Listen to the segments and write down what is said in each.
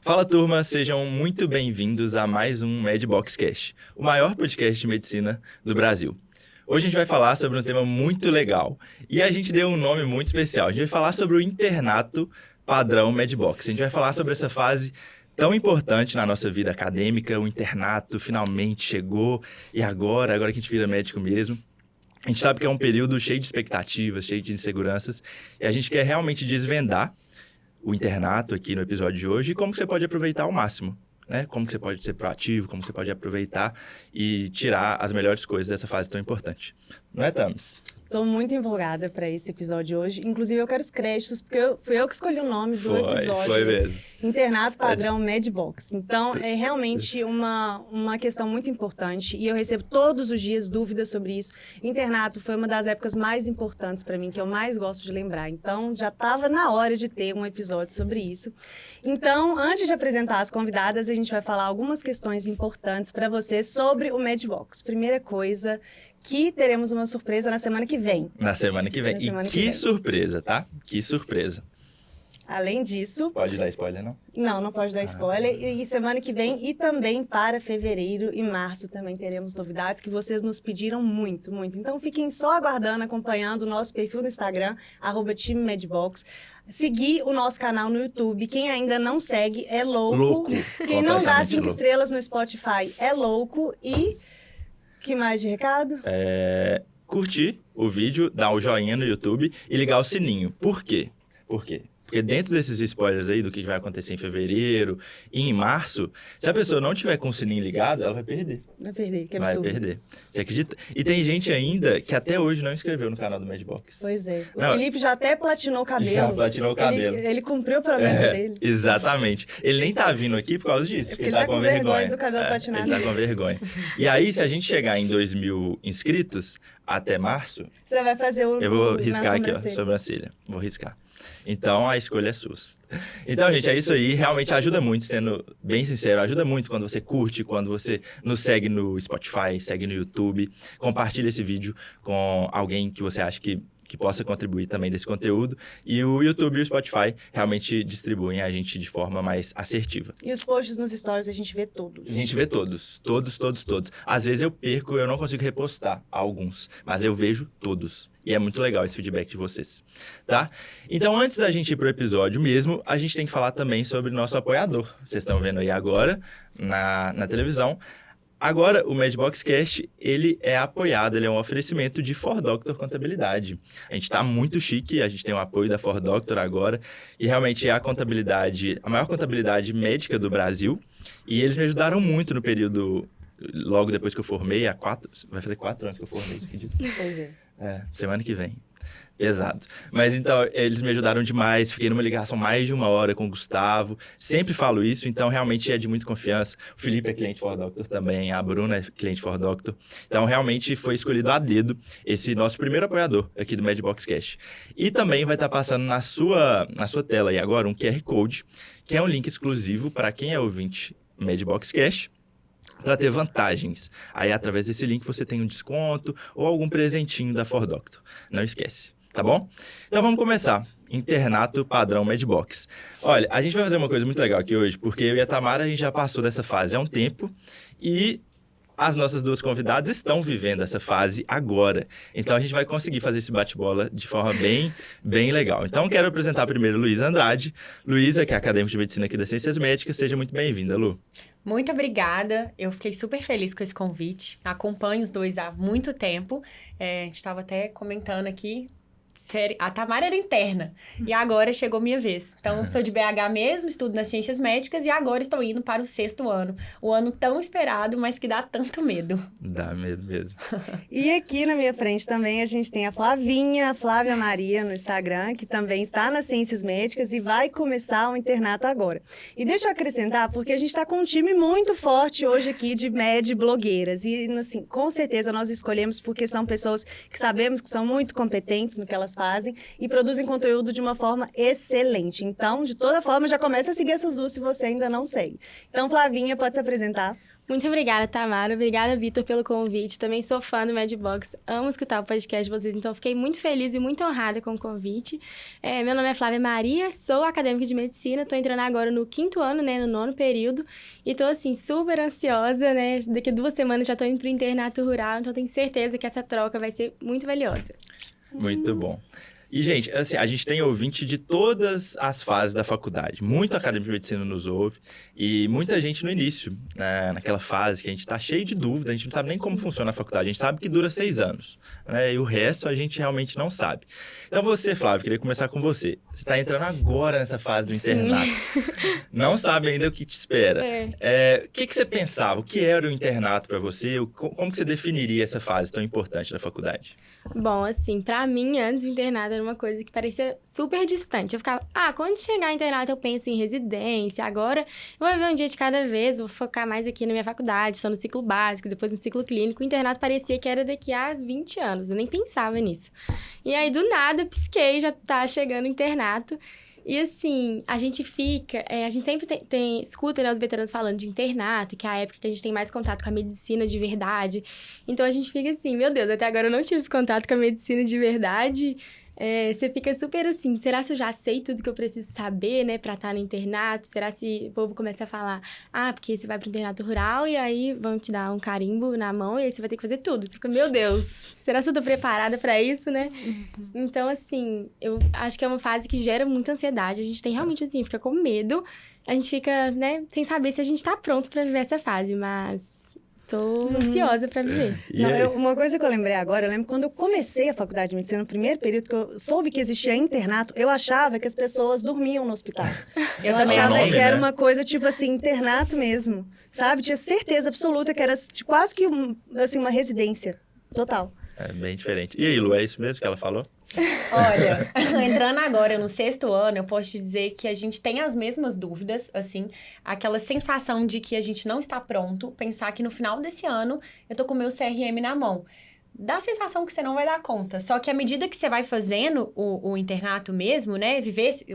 Fala turma, sejam muito bem-vindos a mais um Medbox Cast, o maior podcast de medicina do Brasil. Hoje a gente vai falar sobre um tema muito legal e a gente deu um nome muito especial. A gente vai falar sobre o internato padrão Medbox. A gente vai falar sobre essa fase tão importante na nossa vida acadêmica, o internato finalmente chegou e agora que a gente vira médico mesmo. A gente sabe que é um período cheio de expectativas, cheio de inseguranças e a gente quer realmente desvendar o internato aqui no episódio de hoje e como que você pode aproveitar ao máximo, né? Como que você pode ser proativo, como você pode aproveitar e tirar as melhores coisas dessa fase tão importante. Não é, Thames? Estou muito empolgada para esse episódio hoje. Inclusive, eu quero os créditos, porque fui eu que escolhi o nome do episódio. Foi mesmo. Internato Padrão Medbox. Então, é realmente uma questão muito importante e eu recebo todos os dias dúvidas sobre isso. Internato foi uma das épocas mais importantes para mim, que eu mais gosto de lembrar. Então, já estava na hora de ter um episódio sobre isso. Então, antes de apresentar as convidadas, a gente vai falar algumas questões importantes para você sobre o Medbox. Primeira coisa, que teremos uma surpresa na semana que vem. Na semana que vem. E que surpresa, tá? Que surpresa. Além disso... Pode dar spoiler, não? Não pode dar spoiler. E semana que vem e também para fevereiro e março também teremos novidades que vocês nos pediram muito, muito. Então fiquem só aguardando, acompanhando o nosso perfil no Instagram, @TeamMedbox. Seguir o nosso canal no YouTube. Quem ainda não segue é louco. Quem não dá 5 estrelas no Spotify é louco. E... que mais de recado? Curtir o vídeo, dar o joinha no YouTube e ligar o sininho. Por quê? Porque dentro desses spoilers aí do que vai acontecer em fevereiro e em março, se a pessoa não tiver com o sininho ligado, ela vai perder. Que absurdo. Vai perder. Você acredita? E tem gente ainda que até hoje não inscreveu no canal do Medbox. Pois é. Felipe já até platinou o cabelo. Já platinou o cabelo. Ele cumpriu a promessa dele. Exatamente. Ele nem tá vindo aqui por causa disso. Porque ele tá com vergonha do cabelo platinado. Ele tá com vergonha. E aí, se a gente chegar em 2.000 inscritos até março... Você vai fazer o... Eu vou riscar aqui, ó, sobrancelha. Vou riscar. Então, a escolha é sua. Então, gente, é isso aí. Realmente ajuda muito, sendo bem sincero. Ajuda muito quando você curte, quando você nos segue no Spotify, segue no YouTube. Compartilha esse vídeo com alguém que você acha que possa contribuir também desse conteúdo. E o YouTube e o Spotify realmente distribuem a gente de forma mais assertiva. E os posts nos stories a gente vê todos. A gente vê todos. Às vezes eu perco, eu não consigo repostar alguns, mas eu vejo todos. E é muito legal esse feedback de vocês, tá? Então, antes da gente ir pro episódio mesmo, a gente tem que falar também sobre o nosso apoiador. Vocês estão vendo aí agora, na televisão. Agora, o Medbox Cast, ele é apoiado, ele é um oferecimento de 4Doctor Contabilidade. A gente está muito chique, a gente tem o apoio da 4Doctor agora, que realmente é a maior contabilidade médica do Brasil. E eles me ajudaram muito no período, logo depois que eu formei, vai fazer 4 anos que eu formei, acredito. Pois é. Semana que vem. Pesado. Mas então, eles me ajudaram demais. Fiquei numa ligação mais de 1 hora com o Gustavo. Sempre falo isso, então realmente é de muita confiança. O Felipe é cliente 4Doctor também, a Bruna é cliente 4Doctor. Então, realmente foi escolhido a dedo esse nosso primeiro apoiador aqui do Medbox Cash. E também vai estar passando na sua tela aí agora um QR Code, que é um link exclusivo para quem é ouvinte Medbox Cash, para ter vantagens. Aí, através desse link, você tem um desconto ou algum presentinho da 4Doctor. Não esquece. Tá bom? Então vamos começar. Internato padrão Medbox. Olha, a gente vai fazer uma coisa muito legal aqui hoje, porque eu e a Tamara, a gente já passou dessa fase há um tempo e as nossas duas convidadas estão vivendo essa fase agora. Então a gente vai conseguir fazer esse bate-bola de forma bem legal. Então quero apresentar primeiro Luísa Andrade. Luísa, que é acadêmica de medicina aqui das Ciências Médicas. Seja muito bem-vinda, Lu. Muito obrigada, eu fiquei super feliz com esse convite. Acompanho os dois há muito tempo. A gente estava até comentando aqui. A Tamara era interna e agora chegou minha vez. Então, eu sou de BH mesmo, estudo nas ciências médicas e agora estou indo para o 6º ano. O ano tão esperado, mas que dá tanto medo. Dá medo mesmo. E aqui na minha frente também a gente tem a Flávia Maria no Instagram, que também está nas ciências médicas e vai começar o internato agora. E deixa eu acrescentar, porque a gente está com um time muito forte hoje aqui de blogueiras. E, assim, com certeza nós escolhemos porque são pessoas que sabemos que são muito competentes no que elas fazem e produzem conteúdo de uma forma excelente. Então, de toda forma, já começa a seguir essas duas se você ainda não segue. Então, Flavinha, pode se apresentar. Muito obrigada, Tamara. Obrigada, Vitor, pelo convite. Também sou fã do Medbox. Amo escutar o podcast de vocês, então fiquei muito feliz e muito honrada com o convite. Meu nome é Flávia Maria, sou acadêmica de medicina, estou entrando agora no 5º ano, né, no 9º período, e estou, assim, super ansiosa, né? Daqui a 2 semanas já estou indo para o internato rural, então tenho certeza que essa troca vai ser muito valiosa. Muito bom. E, gente, assim, a gente tem ouvinte de todas as fases da faculdade. Muito acadêmico de medicina nos ouve. E muita gente no início, né, naquela fase que a gente tá cheio de dúvida, a gente não sabe nem como funciona a faculdade. A gente sabe que dura 6 anos, né? E o resto a gente realmente não sabe. Então você, Flávio, queria começar com você. Você está entrando agora nessa fase do internato. Não sabe ainda o que te espera. O que você pensava? O que era o internato para você? Como que você definiria essa fase tão importante da faculdade? Bom, assim, pra mim, antes do internato era uma coisa que parecia super distante. Eu ficava, quando chegar no internato eu penso em residência, agora eu vou viver um dia de cada vez, vou focar mais aqui na minha faculdade, só no ciclo básico, depois no ciclo clínico. O internato parecia que era daqui a 20 anos, eu nem pensava nisso. E aí, do nada, pisquei, já tá chegando o internato. E assim, a gente sempre escuta, né, os veteranos falando de internato, que é a época que a gente tem mais contato com a medicina de verdade. Então a gente fica assim, meu Deus, até agora eu não tive contato com a medicina de verdade. Você fica super assim, será que eu já sei tudo que eu preciso saber, né, pra estar no internato? Será que o povo começa a falar, porque você vai pro internato rural e aí vão te dar um carimbo na mão e aí você vai ter que fazer tudo. Você fica, meu Deus, será que eu tô preparada pra isso, né? Então, assim, eu acho que é uma fase que gera muita ansiedade. A gente tem realmente, assim, fica com medo. A gente fica, né, sem saber se a gente tá pronto pra viver essa fase, mas tô ansiosa pra viver. Uma coisa que eu lembrei agora, eu lembro quando eu comecei a faculdade de medicina, no primeiro período que eu soube que existia internato, eu achava que as pessoas dormiam no hospital. Eu também achava achei, que era né? uma coisa tipo assim, internato mesmo, sabe? Tinha certeza absoluta que era quase que assim, uma residência total. É bem diferente. E aí, Lu, é isso mesmo que ela falou? Olha, entrando agora no 6º ano, eu posso te dizer que a gente tem as mesmas dúvidas, assim, aquela sensação de que a gente não está pronto, pensar que no final desse ano eu tô com o meu CRM na mão. Dá a sensação que você não vai dar conta. Só que à medida que você vai fazendo o internato mesmo, né?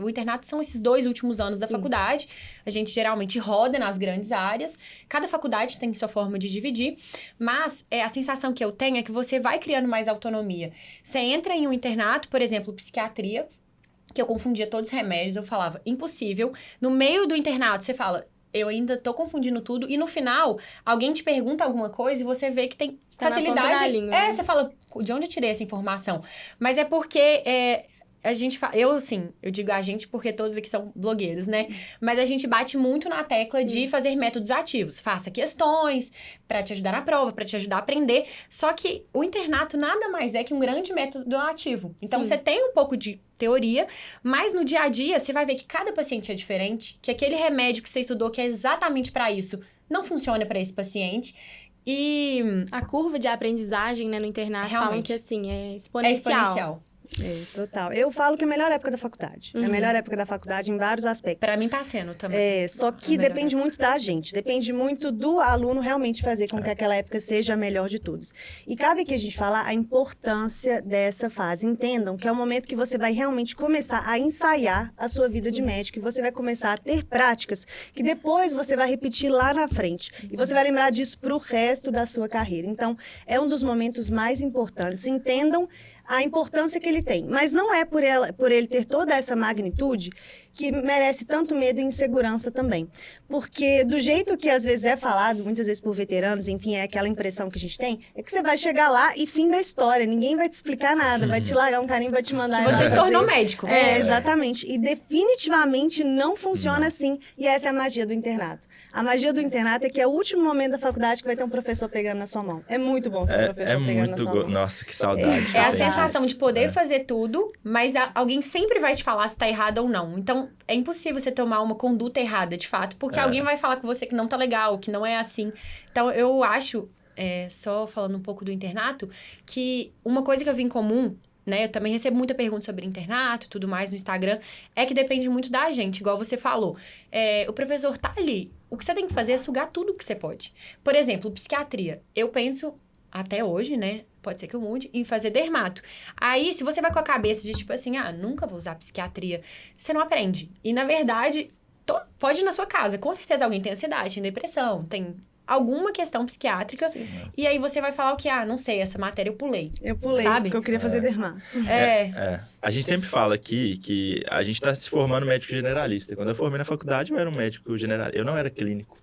O internato são esses 2 últimos anos da faculdade. A gente geralmente roda nas grandes áreas. Cada faculdade tem sua forma de dividir. Mas a sensação que eu tenho é que você vai criando mais autonomia. Você entra em um internato, por exemplo, psiquiatria, que eu confundia todos os remédios. Eu falava, impossível. No meio do internato, você fala, eu ainda tô confundindo tudo. E no final, alguém te pergunta alguma coisa e você vê que tem facilidade. Língua, né? Você fala, de onde eu tirei essa informação? Mas é porque a gente eu digo a gente porque todos aqui são blogueiros, né? Mas a gente bate muito na tecla de fazer métodos ativos. Faça questões para te ajudar na prova, para te ajudar a aprender. Só que o internato nada mais é que um grande método ativo. Então, você tem um pouco de teoria, mas no dia a dia você vai ver que cada paciente é diferente, que aquele remédio que você estudou que é exatamente para isso não funciona para esse paciente. E a curva de aprendizagem, né, no internato, realmente falam que, assim, é é exponencial. exponencial. Total. Eu falo que é a melhor época da faculdade. É a melhor época da faculdade em vários aspectos. Pra mim tá sendo também. Só que depende muito da gente. Depende muito do aluno realmente fazer com que aquela época seja a melhor de todos. E cabe aqui a gente falar a importância dessa fase. Entendam que é o momento que você vai realmente começar a ensaiar a sua vida de médico. E você vai começar a ter práticas que depois você vai repetir lá na frente. E você vai lembrar disso pro resto da sua carreira. Então, é um dos momentos mais importantes. Entendam a importância que ele tem. Mas não é por ele ter toda essa magnitude que merece tanto medo e insegurança também. Porque do jeito que às vezes é falado, muitas vezes por veteranos, enfim, é aquela impressão que a gente tem, é que você vai chegar lá e fim da história, ninguém vai te explicar nada, vai te largar um carinho, vai te mandar... Que você se tornou médico. Exatamente. E definitivamente não funciona assim, e essa é a magia do internato. A magia do internato é que é o último momento da faculdade que vai ter um professor pegando na sua mão. É muito bom ter um professor pegando na sua mão. Nossa, que saudade. É a sensação de poder fazer tudo, mas alguém sempre vai te falar se tá errado ou não. Então, é impossível você tomar uma conduta errada, de fato, porque alguém vai falar com você que não tá legal, que não é assim. Então, eu acho, só falando um pouco do internato, que uma coisa que eu vi em comum, né, eu também recebo muita pergunta sobre internato e tudo mais no Instagram, é que depende muito da gente, igual você falou. O professor tá ali, o que você tem que fazer é sugar tudo que você pode. Por exemplo, psiquiatria. Eu penso, até hoje, né, pode ser que eu mude, em fazer dermato. Aí, se você vai com a cabeça de tipo assim, nunca vou usar psiquiatria, você não aprende. E, na verdade, pode ir na sua casa. Com certeza alguém tem ansiedade, tem depressão, tem alguma questão psiquiátrica. Sim. E aí você vai falar o que? Ah, não sei, essa matéria eu pulei. Eu pulei, Sabe? porque eu queria fazer dermato. A gente sempre fala aqui que a gente está se formando médico generalista. Quando eu formei na faculdade, eu era um médico generalista. Eu não era clínico.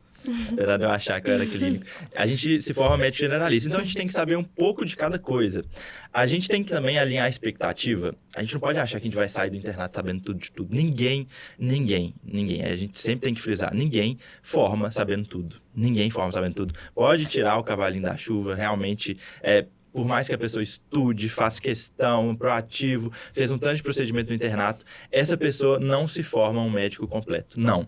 Apesar de eu achar que eu era clínico. A gente se forma médico generalista, então a gente tem que saber um pouco de cada coisa. A gente tem que também alinhar a expectativa. A gente não pode achar que a gente vai sair do internato sabendo tudo de tudo. Ninguém. A gente sempre tem que frisar. Ninguém forma sabendo tudo. Ninguém forma sabendo tudo. Pode tirar o cavalinho da chuva, realmente... Por mais que a pessoa estude, faça questão, proativo, fez um tanto de procedimento no internato, essa pessoa não se forma um médico completo. Não.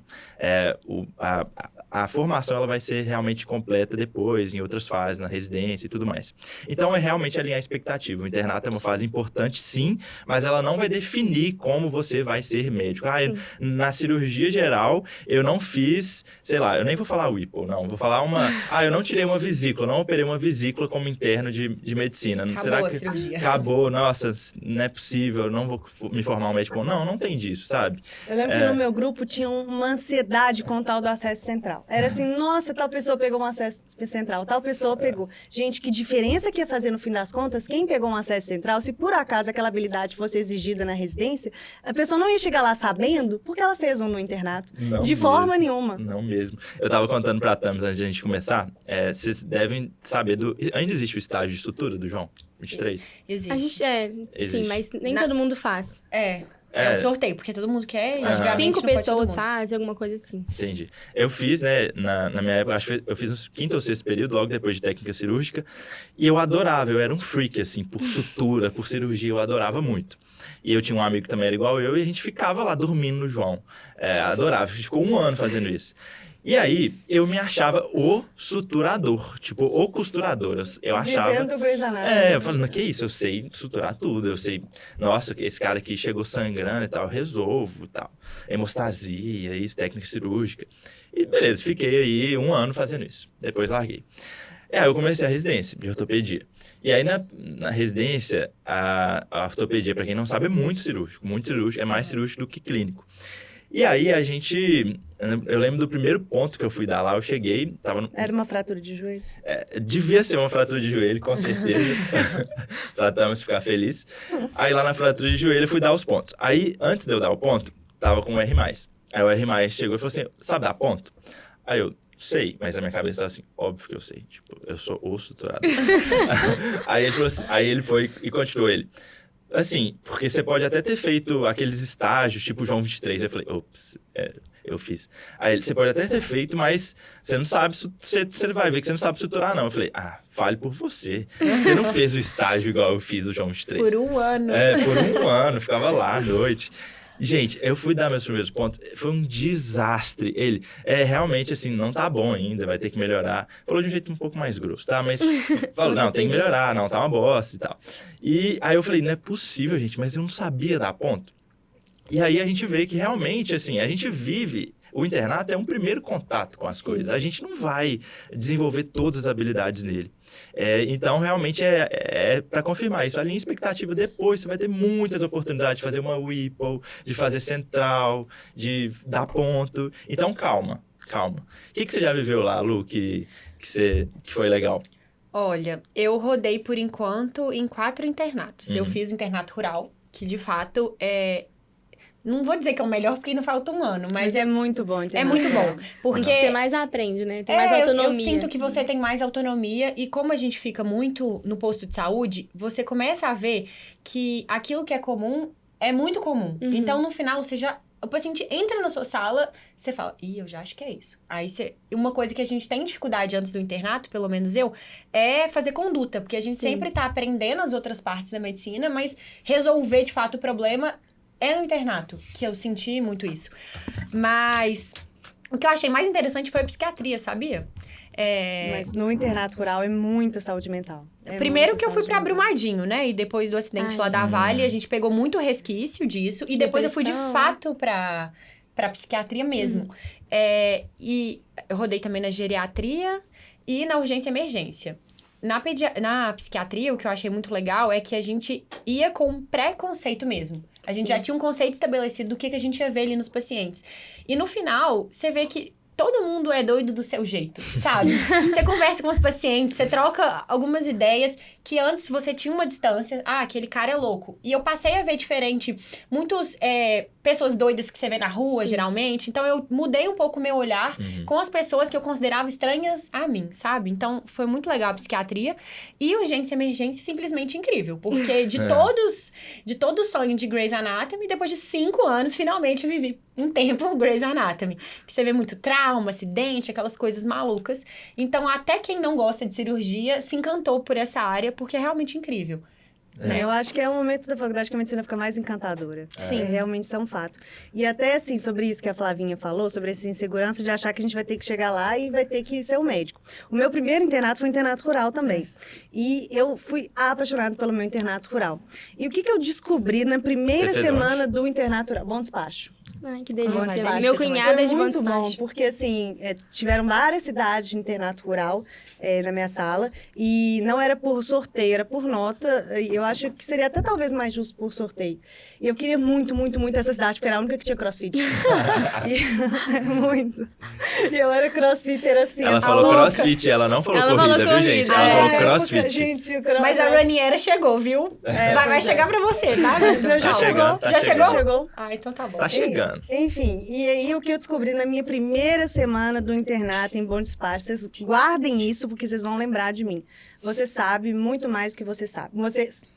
A formação ela vai ser realmente completa depois, em outras fases, na residência e tudo mais. Então, é realmente alinhar a expectativa. O internato é uma fase importante, sim, mas ela não vai definir como você vai ser médico. Na cirurgia geral, eu não fiz, sei lá, eu nem vou falar Whipple, não. Vou falar eu não tirei uma vesícula, não operei uma vesícula como interno de medicina. Acabou Será a que cirurgia. acabou? Nossa, não é possível, eu não vou me formar um médico. Não tem disso, sabe? Eu lembro que no meu grupo tinha uma ansiedade com o tal do acesso central. Era assim, nossa, tal pessoa pegou um acesso central, tal pessoa pegou. Gente, que diferença que ia fazer no fim das contas? Quem pegou um acesso central, se por acaso aquela habilidade fosse exigida na residência, a pessoa não ia chegar lá sabendo porque ela fez um no internato. Não de mesmo. Forma nenhuma. Não mesmo. Eu tava contando pra Thames antes de a gente começar, vocês devem saber ainda existe o estágio de sutura do João? 23? Existe. A gente Existe. sim, mas nem todo mundo faz. É um sorteio, porque todo mundo quer e Aham. antigamente 5 não pode todo pessoas mundo. fazem, alguma coisa assim. Entendi. Eu fiz, né, na minha época, acho que eu fiz no 5º ou 6º período, logo depois de técnica cirúrgica, e eu adorava, eu era um freak, assim, por sutura, por cirurgia, eu adorava muito. E eu tinha um amigo que também era igual eu, e a gente ficava lá dormindo no João. Adorava, a gente ficou 1 ano fazendo isso. E aí, eu me achava o suturador, tipo, o costurador. Eu achava... Vivendo o Grey's Anatomy. Eu falei, que isso? Eu sei suturar tudo, eu sei... Nossa, esse cara aqui chegou sangrando e tal, eu resolvo e tal. Hemostasia, isso, técnica cirúrgica. E beleza, fiquei aí 1 ano fazendo isso. Depois larguei. Aí eu comecei a residência de ortopedia. E aí na residência, a ortopedia, para quem não sabe, é muito cirúrgico, é mais cirúrgico do que clínico. E aí eu lembro do primeiro ponto que eu fui dar lá, eu cheguei, Era uma fratura de joelho? Devia ser uma fratura de joelho, com certeza, pra Thames ficar feliz. Aí lá na fratura de joelho eu fui dar os pontos. Aí, antes de eu dar o ponto, tava com o R+. Aí o R+ chegou e falou assim, sabe dar ponto? Aí eu, sei, mas a minha cabeça tava assim, óbvio que eu sei, tipo, eu sou o suturado. Aí ele falou assim, aí ele foi e continuou ele. Assim, porque você pode até ter feito aqueles estágios, tipo João 23. Eu falei, ops, eu fiz. Aí você pode até ter feito, mas você não sabe, você vai ver que você não sabe suturar, não. Eu falei, fale por você. Você não fez o estágio igual eu fiz o João 23. Por 1 ano. Por 1 ano, ficava lá à noite. Gente, eu fui dar meus primeiros pontos, foi um desastre. Ele, realmente, assim, não tá bom ainda, vai ter que melhorar. Falou de um jeito um pouco mais grosso, tá? Mas falou, não, tem que melhorar, não, tá uma bosta e tal. E aí eu falei, não é possível, gente, mas eu não sabia dar ponto. E aí a gente vê que realmente, assim, a gente vive... O internato é um primeiro contato com as coisas. A gente não vai desenvolver todas as habilidades nele. Então, realmente, para confirmar isso. A linha expectativa depois, você vai ter muitas oportunidades de fazer uma Whipple, de fazer central, de dar ponto. Então, calma. O que você já viveu lá, Lu, que foi legal? Olha, eu rodei, por enquanto, em 4 internatos. Eu fiz o internato rural, que, de fato, não vou dizer que é o melhor, porque ainda falta 1 ano, mas é muito bom, entendeu? É muito bom, porque... Você mais aprende, né? Tem mais autonomia. Eu sinto que você tem mais autonomia e como a gente fica muito no posto de saúde, você começa a ver que aquilo que é comum é muito comum. Então, no final, o paciente entra na sua sala, você fala, eu já acho que é isso. Aí, uma coisa que a gente tem dificuldade antes do internato, pelo menos eu, é fazer conduta, porque a gente sempre tá aprendendo as outras partes da medicina, mas resolver, de fato, o problema... É no internato que eu senti muito isso. Mas o que eu achei mais interessante foi a psiquiatria, sabia? Mas no internato rural é muita saúde mental. Primeiro que eu fui pra Brumadinho, né? E depois do acidente lá da Vale, a gente pegou muito resquício disso. E depois eu fui, de fato, pra psiquiatria mesmo. E eu rodei também na geriatria e na urgência e emergência. Na psiquiatria, o que eu achei muito legal é que a gente ia com preconceito mesmo. A gente já tinha um conceito estabelecido do que a gente ia ver ali nos pacientes. E no final, você vê que todo mundo é doido do seu jeito, sabe? Você conversa com os pacientes, você troca algumas ideias que antes você tinha uma distância. Ah, aquele cara é louco. E eu passei a ver diferente muitas pessoas doidas que você vê na rua, geralmente. Então, eu mudei um pouco o meu olhar com as pessoas que eu considerava estranhas a mim, sabe? Então, foi muito legal a psiquiatria. E urgência e emergência, simplesmente incrível. Porque de todo o sonho de Grey's Anatomy, depois de 5 anos, finalmente eu vivi um tempo Grey's Anatomy. Que você vê muito trauma, acidente, aquelas coisas malucas. Então, até quem não gosta de cirurgia se encantou por essa área, porque é realmente incrível. Eu acho que é o momento da faculdade que a medicina fica mais encantadora. Sim. Realmente isso é um fato. E até assim, sobre isso que a Flavinha falou, sobre essa insegurança de achar que a gente vai ter que chegar lá e vai ter que ser um médico. O meu primeiro internato foi um internato rural também. E eu fui apaixonada pelo meu internato rural. E o que eu descobri na primeira semana do internato rural? Bom Despacho. Ai, que Bom delícia. Despacho Meu também. cunhado é de Bom muito bom, Despacho. porque assim, tiveram várias cidades de internato rural na minha sala, e não era por sorteio, era por nota, e eu acho que seria até talvez mais justo por sorteio. E eu queria muito, muito, muito essa cidade, porque era a única que tinha crossfit. Muito. E eu era crossfitter assim, Ela a falou louca. crossfit, ela não falou Ela corrida, falou viu, gente? corrida. Ela falou Porque, crossfit. gente, o cross- Mas a Raniera chegou, viu? vai pois chegar pra você, tá? Já Tá chegou? chegando, tá Já chegou? Chegou. Ah, então tá bom. Tá chegando. Enfim, e aí o que eu descobri na minha primeira semana do internato em Bom Despacho, vocês guardem isso porque vocês vão lembrar de mim. Você sabe muito mais do que você sabe.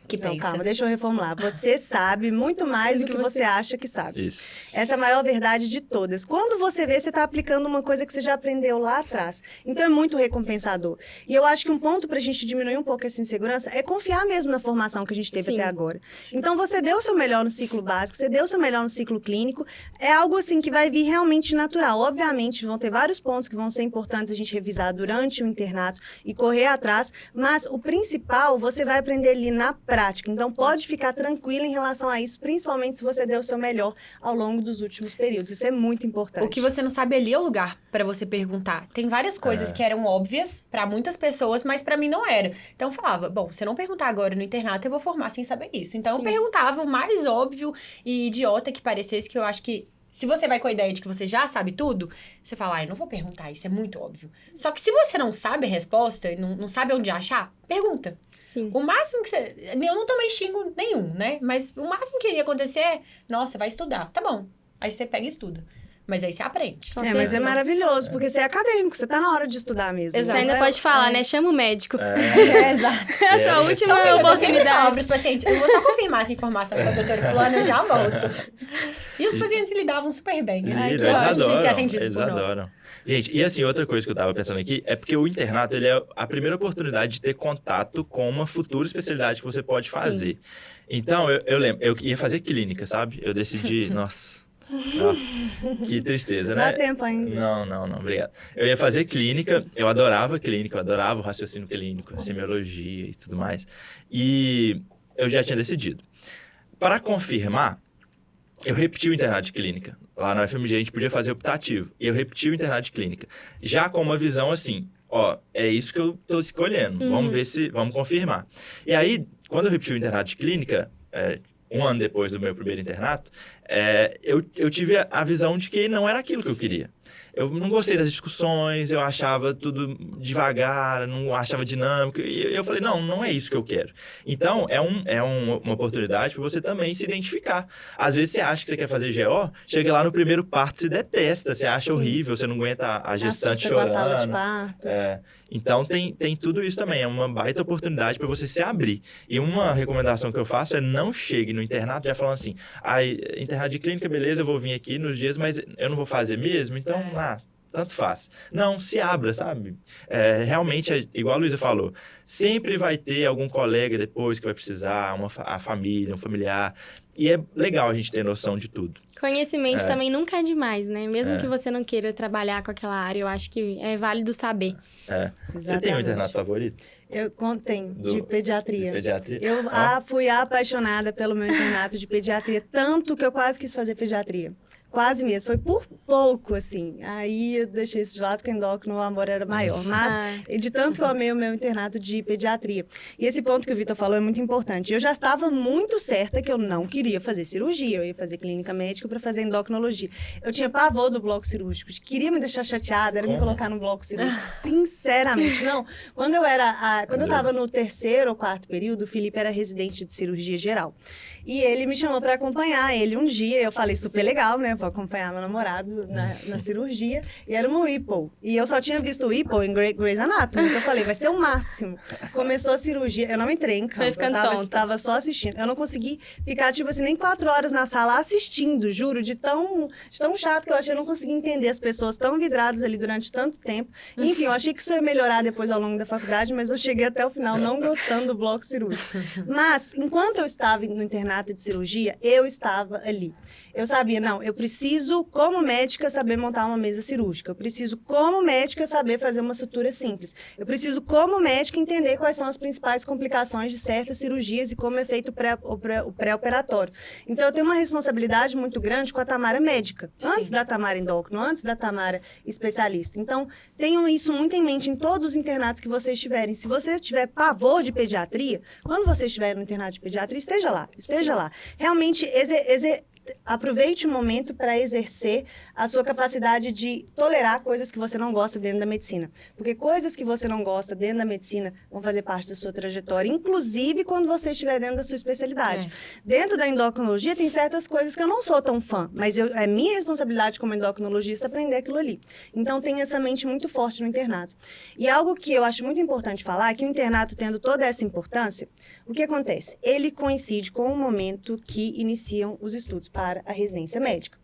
Que Não, pensa. calma, deixa eu reformular. Você sabe muito mais do que você acha que sabe. Isso. Essa é a maior verdade de todas. Quando você vê, você está aplicando uma coisa que você já aprendeu lá atrás. Então, é muito recompensador. E eu acho que um ponto para a gente diminuir um pouco essa insegurança é confiar mesmo na formação que a gente teve Sim. até agora. Então, você deu o seu melhor no ciclo básico, você deu o seu melhor no ciclo clínico. É algo, assim, que vai vir realmente natural. Obviamente, vão ter vários pontos que vão ser importantes a gente revisar durante o internato e correr atrás. Mas o principal, você vai aprender ali na prática. Então, pode ficar tranquilo em relação a isso, principalmente se você deu o seu melhor ao longo dos últimos períodos. Isso é muito importante. O que você não sabe ali é o lugar pra você perguntar. Tem várias coisas que eram óbvias pra muitas pessoas, mas pra mim não era. Então eu falava, bom, se eu não perguntar agora no internato, eu vou formar sem saber isso. Então eu perguntava o mais óbvio e idiota que parecesse, que eu acho que se você vai com a ideia de que você já sabe tudo, você fala, ai, não vou perguntar, isso é muito óbvio. Só que se você não sabe a resposta, e não sabe onde achar, pergunta. Sim. O máximo que você... Eu não tomei xingo nenhum, né? Mas o máximo que iria acontecer é, nossa, vai estudar. Tá bom. Aí você pega e estuda. Mas aí você aprende. Mas é maravilhoso, porque você é acadêmico, você tá na hora de estudar mesmo. Exato. Você ainda pode falar, né? Chama o médico. Exato. É a sua última Eu sempre falo oportunidade. pros pacientes, eu vou só confirmar essa informação com a doutora fulana, eu já volto. E os pacientes lidavam super bem. Eles Gostam de ser adoram, atendido eles por nós. adoram. Gente, e assim, outra coisa que eu tava pensando aqui é porque o internato, ele é a primeira oportunidade de ter contato com uma futura especialidade que você pode fazer. Então, eu lembro, eu ia fazer clínica, sabe? Eu decidi, nossa, que tristeza, né? Dá tempo ainda. Não, obrigado. Eu ia fazer clínica, eu adorava clínica, eu adorava o raciocínio clínico, semiologia e tudo mais. E eu já tinha decidido. Para confirmar, eu repeti o internato de clínica. Lá na UFMG a gente podia fazer optativo. E eu repeti o internato de clínica. Já com uma visão assim, ó, é isso que eu tô escolhendo. Vamos ver se... Vamos confirmar. E aí, quando eu repeti o internato de clínica, um ano depois do meu primeiro internato, eu tive a visão de que não era aquilo que eu queria. Eu não gostei das discussões, eu achava tudo devagar, não achava dinâmico. E eu falei, não é isso que eu quero. Então, uma oportunidade para você também se identificar. Às vezes você acha que você quer fazer GO, chega lá no primeiro parto, você detesta, você acha horrível, você não aguenta a gestante Assusta com a chorando. sala de parto. Então, tem tudo isso também. É uma baita oportunidade para você se abrir. E uma recomendação que eu faço é não chegue no internato já falando assim, internato de clínica, beleza, eu vou vir aqui nos dias, mas eu não vou fazer mesmo, então, tanto faz. Não, se abra, sabe? Realmente, igual a Luísa falou, sempre vai ter algum colega depois que vai precisar, a família, um familiar. E é legal a gente ter noção de tudo. Conhecimento também nunca é demais, né? Mesmo que você não queira trabalhar com aquela área, eu acho que é válido saber. Você tem um internato favorito? Eu tenho, de pediatria. De pediatria? Eu fui apaixonada pelo meu internato de pediatria, tanto que eu quase quis fazer pediatria. quase mesmo. Foi por pouco, assim. Aí eu deixei isso de lado, porque o endócrino, o amor era maior. Mas, de tanto que eu amei o meu internato de pediatria. E esse ponto que o Vitor falou é muito importante. Eu já estava muito certa que eu não queria fazer cirurgia. Eu ia fazer clínica médica para fazer endocrinologia. Eu tinha pavor do bloco cirúrgico. Queria me deixar chateada, era me colocar no bloco cirúrgico. Sinceramente, não. Quando eu estava no 3º ou 4º período, o Felipe era residente de cirurgia geral. E ele me chamou para acompanhar ele um dia. Eu falei, super legal, né? Vou acompanhar meu namorado na cirurgia. E era um Whipple. E eu só tinha visto o Whipple em Grey's Anatomy. Então eu falei, vai ser o máximo. Começou a cirurgia. Eu não entrei em campo. Eu tava só assistindo. Eu não consegui ficar, tipo assim, nem 4 horas na sala assistindo, juro, de tão chato que eu achei. Eu não consegui entender as pessoas tão vidradas ali durante tanto tempo. Enfim, eu achei que isso ia melhorar depois ao longo da faculdade, mas eu cheguei até o final não gostando do bloco cirúrgico. Mas, enquanto eu estava no internato de cirurgia, eu estava ali. Eu sabia, não, eu preciso, como médica, saber montar uma mesa cirúrgica. Eu preciso, como médica, saber fazer uma sutura simples. Eu preciso, como médica, entender quais são as principais complicações de certas cirurgias e como é feito o pré-operatório. Então, eu tenho uma responsabilidade muito grande com a Tamara médica. Antes da Tamara endócrino, antes da Tamara especialista. Então, tenham isso muito em mente em todos os internatos que vocês tiverem. Se você tiver pavor de pediatria, quando você estiver no internato de pediatria, esteja lá. Realmente, aproveite o momento para exercer a sua capacidade de tolerar coisas que você não gosta dentro da medicina. Porque coisas que você não gosta dentro da medicina vão fazer parte da sua trajetória, inclusive quando você estiver dentro da sua especialidade. Dentro da endocrinologia tem certas coisas que eu não sou tão fã, mas é minha responsabilidade como endocrinologista aprender aquilo ali. Então tem essa mente muito forte no internato. E algo que eu acho muito importante falar é que o internato, tendo toda essa importância, o que acontece? Ele coincide com o momento que iniciam os estudos para a residência médica.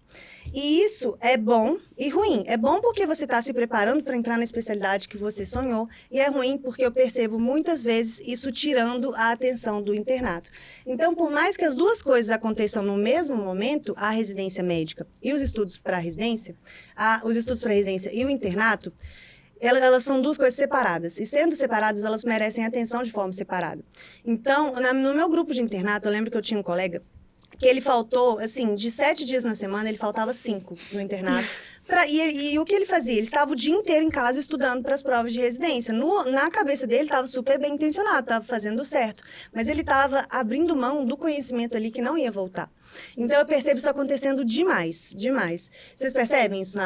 E isso é bom e ruim. É bom porque você está se preparando para entrar na especialidade que você sonhou, e é ruim porque eu percebo muitas vezes isso tirando a atenção do internato. Então, por mais que as duas coisas aconteçam no mesmo momento, a residência médica e os estudos para a residência, e o internato, elas são duas coisas separadas. E sendo separadas, elas merecem atenção de forma separada. Então, no meu grupo de internato, eu lembro que eu tinha um colega que ele faltou, assim, de 7 dias na semana, ele faltava 5 no internato. E o que ele fazia? Ele estava o dia inteiro em casa estudando para as provas de residência. Na cabeça dele, estava super bem intencionado, estava fazendo certo. Mas ele estava abrindo mão do conhecimento ali que não ia voltar. Então, eu percebo isso acontecendo demais. Vocês percebem isso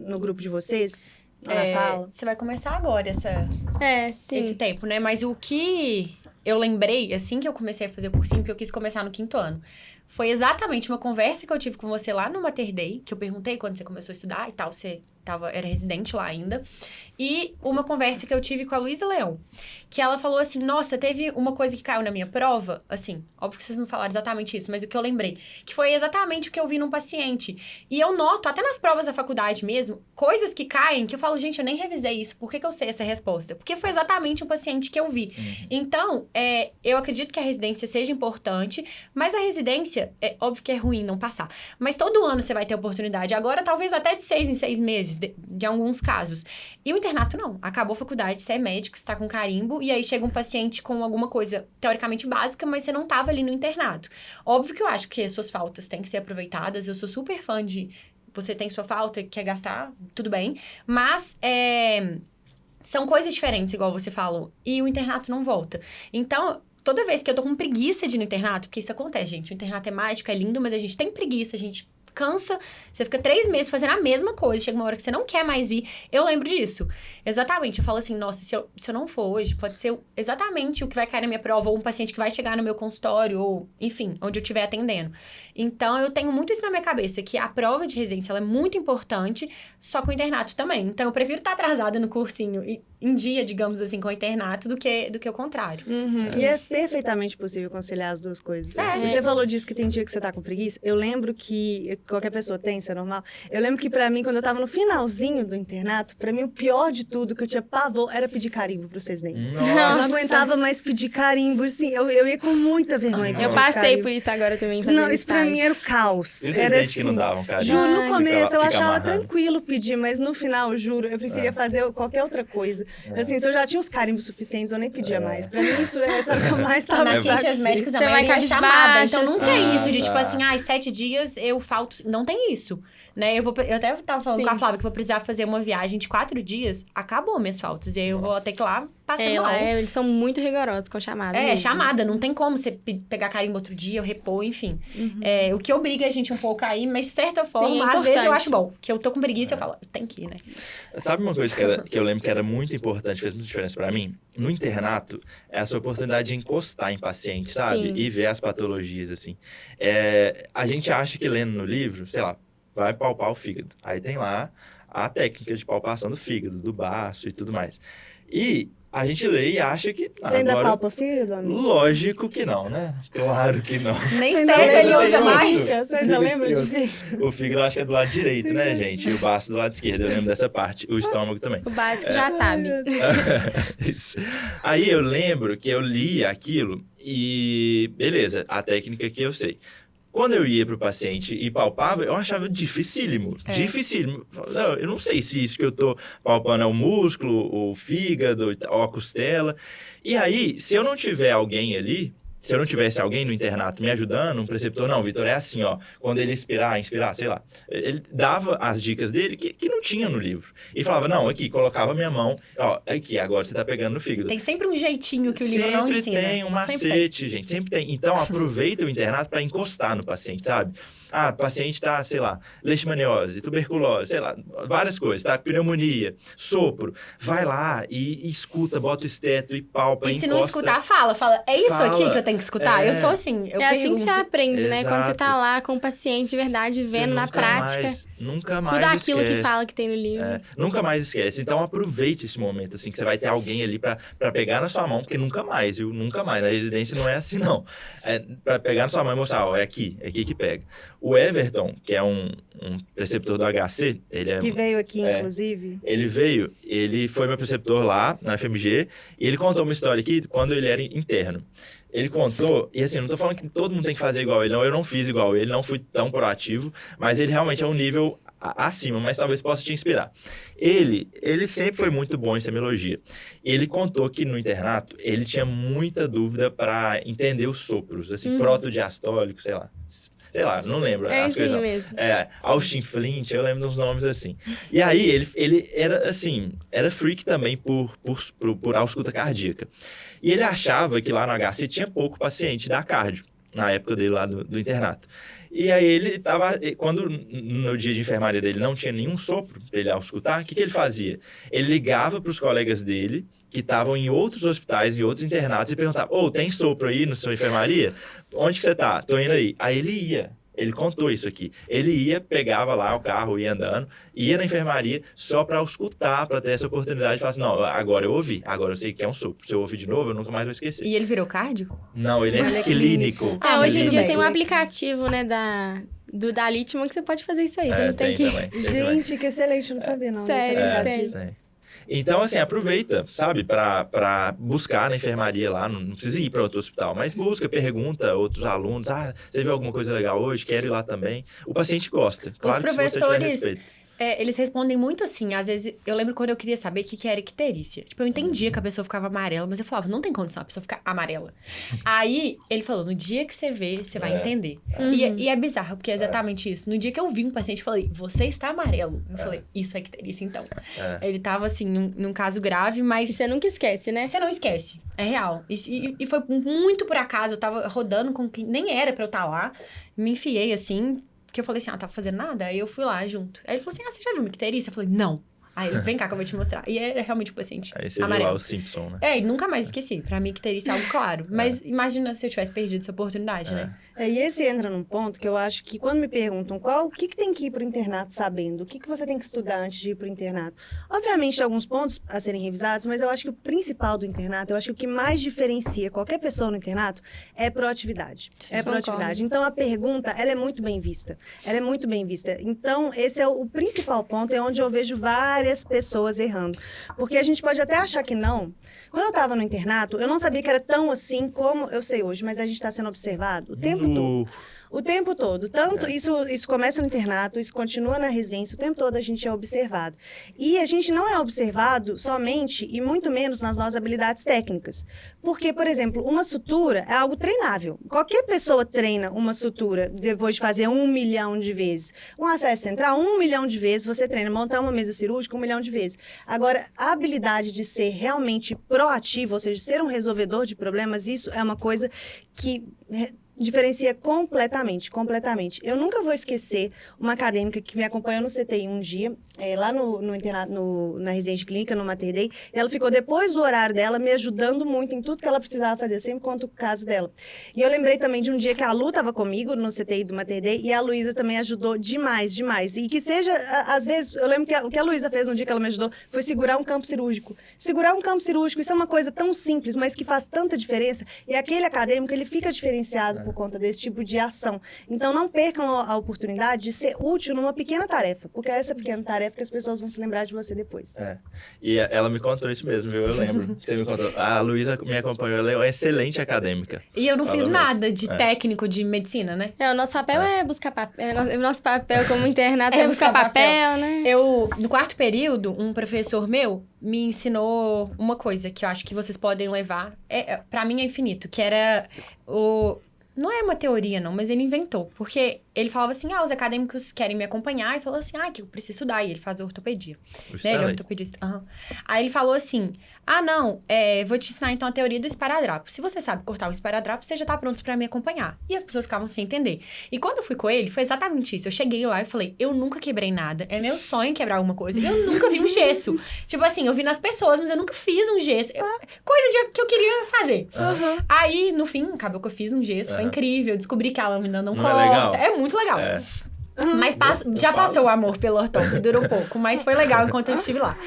no grupo de vocês? Na sala? Você vai começar agora esse tempo, né? Mas o que eu lembrei, assim que eu comecei a fazer o cursinho, que eu quis começar no 5º ano, foi exatamente uma conversa que eu tive com você lá no Mater Dei, que eu perguntei quando você começou a estudar e tal, você era residente lá ainda. E uma conversa que eu tive com a Luísa Leão, que ela falou assim, nossa, teve uma coisa que caiu na minha prova, assim, óbvio que vocês não falaram exatamente isso, mas o que eu lembrei, que foi exatamente o que eu vi num paciente. E eu noto, até nas provas da faculdade mesmo, coisas que caem, que eu falo, gente, eu nem revisei isso, por que eu sei essa resposta? Porque foi exatamente um paciente que eu vi. Então, eu acredito que a residência seja importante, mas a residência, óbvio que é ruim não passar, mas todo ano você vai ter oportunidade, agora talvez até de 6 em 6 meses, de alguns casos. E o internato não. Acabou a faculdade, você é médico, você tá com carimbo, e aí chega um paciente com alguma coisa teoricamente básica, mas você não tava ali no internato. Óbvio que eu acho que as suas faltas têm que ser aproveitadas, eu sou super fã de você tem sua falta, quer gastar, tudo bem, mas são coisas diferentes, igual você falou, e o internato não volta. Então, toda vez que eu tô com preguiça de ir no internato, porque isso acontece, gente, o internato é mágico, é lindo, mas a gente tem preguiça, a gente cansa, você fica 3 meses fazendo a mesma coisa, chega uma hora que você não quer mais ir. Eu lembro disso. Exatamente. Eu falo assim, nossa, se eu não for hoje, pode ser exatamente o que vai cair na minha prova, ou um paciente que vai chegar no meu consultório, ou, enfim, onde eu estiver atendendo. Então, eu tenho muito isso na minha cabeça, que a prova de residência, ela é muito importante, só com o internato também. Então, eu prefiro estar atrasada no cursinho e em dia, digamos assim, com o internato, do que o contrário. E é perfeitamente possível conciliar as duas coisas. Você falou disso, que tem dia que você tá com preguiça. Eu lembro que qualquer pessoa tem, isso é normal. Eu lembro que pra mim, quando eu tava no finalzinho do internato, pra mim o pior de tudo, que eu tinha pavor, era pedir carimbo pros residentes. Eu não aguentava mais pedir carimbo, assim, eu ia com muita vergonha. Eu passei por isso agora também. Não, isso pra mim era o caos. E os era residentes assim, que não davam carimbo? Juro, no começo eu achava amarrando. tranquilo pedir, mas no final, juro, eu preferia fazer qualquer outra coisa. Assim, se eu já tinha os carimbos suficientes, eu nem pedia mais. Pra mim, isso é só o que eu mais tava Nas ciências médicas, a Você vai maioria é chamada. cabisbaixo, Então, nunca é assim. isso de, tipo assim, 7 dias eu falto internatos não tem isso, né? Eu até tava falando com a Flávia que vou precisar fazer uma viagem de 4 dias, acabou minhas faltas. E aí eu vou ter que ir lá passando mal. Eles são muito rigorosos com chamada. Chamada, não tem como você pegar carimbo outro dia, repor, enfim. O que obriga a gente um pouco a ir, mas de certa forma, às vezes eu acho bom. Que eu tô com preguiça, eu falo, tem que ir, né? Sabe uma coisa que eu lembro que era muito importante, fez muita diferença pra mim? No internato, é essa oportunidade de encostar em paciente, sabe? Sim. E ver as patologias, assim. A gente acha que lendo no livro, sei lá, vai palpar o fígado. Aí tem lá a técnica de palpação do fígado, do baço e tudo mais. E a gente lê e acha que... Você ainda palpa fígado, amigo? Lógico que não, né? Claro que não. Nem esteca ele usa mais. Você ainda lembra de fígado? O fígado eu acho que é do lado direito, né, gente? E o baço do lado esquerdo, eu lembro dessa parte. O estômago também. O básico já sabe. Isso. Aí eu lembro que eu li aquilo e... Beleza, a técnica que eu sei. Quando eu ia pro paciente e palpava, eu achava dificílimo. Dificílimo. Não, eu não sei se isso que eu tô palpando é o músculo, o fígado, ou a costela. E aí, se eu não tiver alguém ali, se eu não tivesse alguém no internato me ajudando, um preceptor, não, Vitor, é assim, ó. Quando ele inspirar, sei lá. Ele dava as dicas dele que não tinha no livro. E falava, não, aqui, colocava minha mão, ó, aqui, agora você tá pegando no fígado. Tem sempre um jeitinho que o livro não ensina. Sempre tem um macete, gente, sempre tem. Então, aproveita o internato para encostar no paciente, sabe? Ah, o paciente tá, sei lá, leishmaniose, tuberculose, sei lá, várias coisas, tá? Pneumonia, sopro. Vai lá e escuta, bota o esteto e palpa, e se encosta. não escutar, fala, é isso aqui que eu tenho que escutar? Eu sou assim, eu pergunto. Assim que você aprende, né? Exato. Quando você tá lá com o paciente de verdade, vendo na prática. Nunca mais tudo aquilo esquece. que fala que tem no livro. Nunca mais esquece. Então, aproveite esse momento, assim, que você vai ter alguém ali pra pegar na sua mão, porque nunca mais, viu? Nunca mais. Na residência não é assim, não. Pra pegar na sua mão e mostrar, ó, é aqui que pega. O Everton, que é um preceptor do HC, ele é... Que veio aqui, inclusive. Ele foi meu preceptor lá, na FMG, e ele contou uma história aqui quando ele era interno. Ele contou, e assim, não tô falando que todo mundo tem que fazer igual ele, não, eu não fiz igual ele, não fui tão proativo, mas ele realmente é um nível acima, mas talvez possa te inspirar. Ele sempre foi muito bom em semiologia. Ele contou que no internato, ele tinha muita dúvida para entender os sopros, assim, protodiastólico, sei lá, não lembro as coisas não. Mesmo. Austin Flint, eu lembro dos nomes assim. E aí, ele era assim, era freak também por ausculta cardíaca. E ele achava que lá no HC tinha pouco paciente da cardio, na época dele lá do internato. E aí ele tava, quando no dia de enfermaria dele não tinha nenhum sopro para ele auscultar, o que ele fazia? Ele ligava para os colegas dele, que estavam em outros hospitais, em outros internatos, e perguntava, tem sopro aí na sua enfermaria? Onde que você tá? Tô indo aí. Aí ele ia. Ele contou isso aqui. Ele ia, pegava lá o carro, ia andando, ia na enfermaria só para auscultar, para ter essa oportunidade de falar assim, não, agora eu ouvi, agora eu sei que é um sopro. Se eu ouvir de novo, eu nunca mais vou esquecer. E ele virou cardio? Não, ele é clínico. Hoje em dia tem um aplicativo, né, do Dalitman que você pode fazer isso aí. Você não tem que... Gente, que excelente, não sabia não. Sério, tem. Então, assim, aproveita, sabe, pra buscar na enfermaria lá, não precisa ir para outro hospital, mas busca, pergunta outros alunos, você viu alguma coisa legal hoje? Quero ir lá também. O paciente gosta. Claro, os professores, que se você tiver respeito. Eles respondem muito assim, às vezes, eu lembro quando eu queria saber o que era icterícia. Tipo, eu entendia que a pessoa ficava amarela, mas eu falava, não tem condição a pessoa ficar amarela. Aí, ele falou, no dia que você vê, você vai entender. E é bizarro, porque é exatamente isso. No dia que eu vi um paciente, eu falei, você está amarelo. Eu falei, isso é icterícia, então. Ele tava, assim, num caso grave, mas... E você nunca esquece, né? Você não esquece, é real. E foi muito por acaso, eu tava rodando com quem nem era pra eu estar lá, me enfiei, assim... Porque eu falei assim, tava fazendo nada? Aí eu fui lá junto. Aí ele falou assim, você já viu uma icterícia? Eu falei, não. Aí ele, vem cá que eu vou te mostrar. E era realmente o paciente aí você amarelo. viu lá o Simpson, né? E nunca mais esqueci. Pra mim, icterícia é algo claro. Mas imagina se eu tivesse perdido essa oportunidade, né? E esse entra num ponto que eu acho que quando me perguntam o que tem que ir pro internato sabendo, o que você tem que estudar antes de ir pro internato. Obviamente, tem alguns pontos a serem revisados, mas eu acho que o principal do internato, eu acho que o que mais diferencia qualquer pessoa no internato é proatividade. Sim, proatividade. Então, a pergunta, ela é muito bem vista. Ela é muito bem vista. Então, esse é o principal ponto, é onde eu vejo várias pessoas errando. Porque a gente pode até achar que não. Quando eu estava no internato, eu não sabia que era tão assim como eu sei hoje, mas a gente está sendo observado o tempo tempo todo. O tempo todo. Tanto isso começa no internato, isso continua na residência, o tempo todo a gente é observado. E a gente não é observado somente e muito menos nas nossas habilidades técnicas. Porque, por exemplo, uma sutura é algo treinável. Qualquer pessoa treina uma sutura depois de fazer 1 milhão de vezes. Um acesso central, 1 milhão de vezes você treina. Montar uma mesa cirúrgica, 1 milhão de vezes. Agora, a habilidade de ser realmente proativo, ou seja, ser um resolvedor de problemas, isso é uma coisa que diferencia completamente. Eu nunca vou esquecer uma acadêmica que me acompanhou no CTI um dia, lá no internato, na residência clínica, no Mater Dei. Ela ficou, depois do horário dela, me ajudando muito em tudo que ela precisava fazer. Eu sempre conto o caso dela. E eu lembrei também de um dia que a Lu estava comigo no CTI do Mater Dei e a Luísa também ajudou demais. E que seja, às vezes, eu lembro que o que a Luísa fez um dia que ela me ajudou foi segurar um campo cirúrgico. Segurar um campo cirúrgico, isso é uma coisa tão simples, mas que faz tanta diferença. E aquele acadêmico, ele fica diferenciado por conta desse tipo de ação. Então, não percam a oportunidade de ser útil numa pequena tarefa, porque é essa pequena tarefa que as pessoas vão se lembrar de você depois. E ela me contou isso mesmo, viu? Eu lembro. Você me contou. A Luísa me acompanhou, ela é uma excelente acadêmica. E eu não fiz nada de técnico de medicina, né? O nosso papel é buscar papel. O nosso papel como internato é buscar papel, né? No quarto período, um professor meu me ensinou uma coisa que eu acho que vocês podem levar. Pra mim é infinito, que era Não é uma teoria, não, mas ele inventou. Porque ele falava assim, os acadêmicos querem me acompanhar. E falou assim, que eu preciso estudar. E ele faz ortopedia. Né? Ele é ortopedista. Aí ele falou assim, não, vou te ensinar então a teoria do esparadrapo. Se você sabe cortar um esparadrapo, você já tá pronto pra me acompanhar. E as pessoas ficavam sem entender. E quando eu fui com ele, foi exatamente isso. Eu cheguei lá e falei, eu nunca quebrei nada. É meu sonho quebrar alguma coisa. Eu nunca vi um gesso. Tipo assim, eu vi nas pessoas, mas eu nunca fiz um gesso. Coisa que eu queria fazer. Aí, no fim, acabou que eu fiz um gesso. Foi incrível. Eu descobri que a lâmina não corta. É muito legal. Mas já passou o amor pelo ortão, que durou pouco. Mas foi legal enquanto eu estive lá.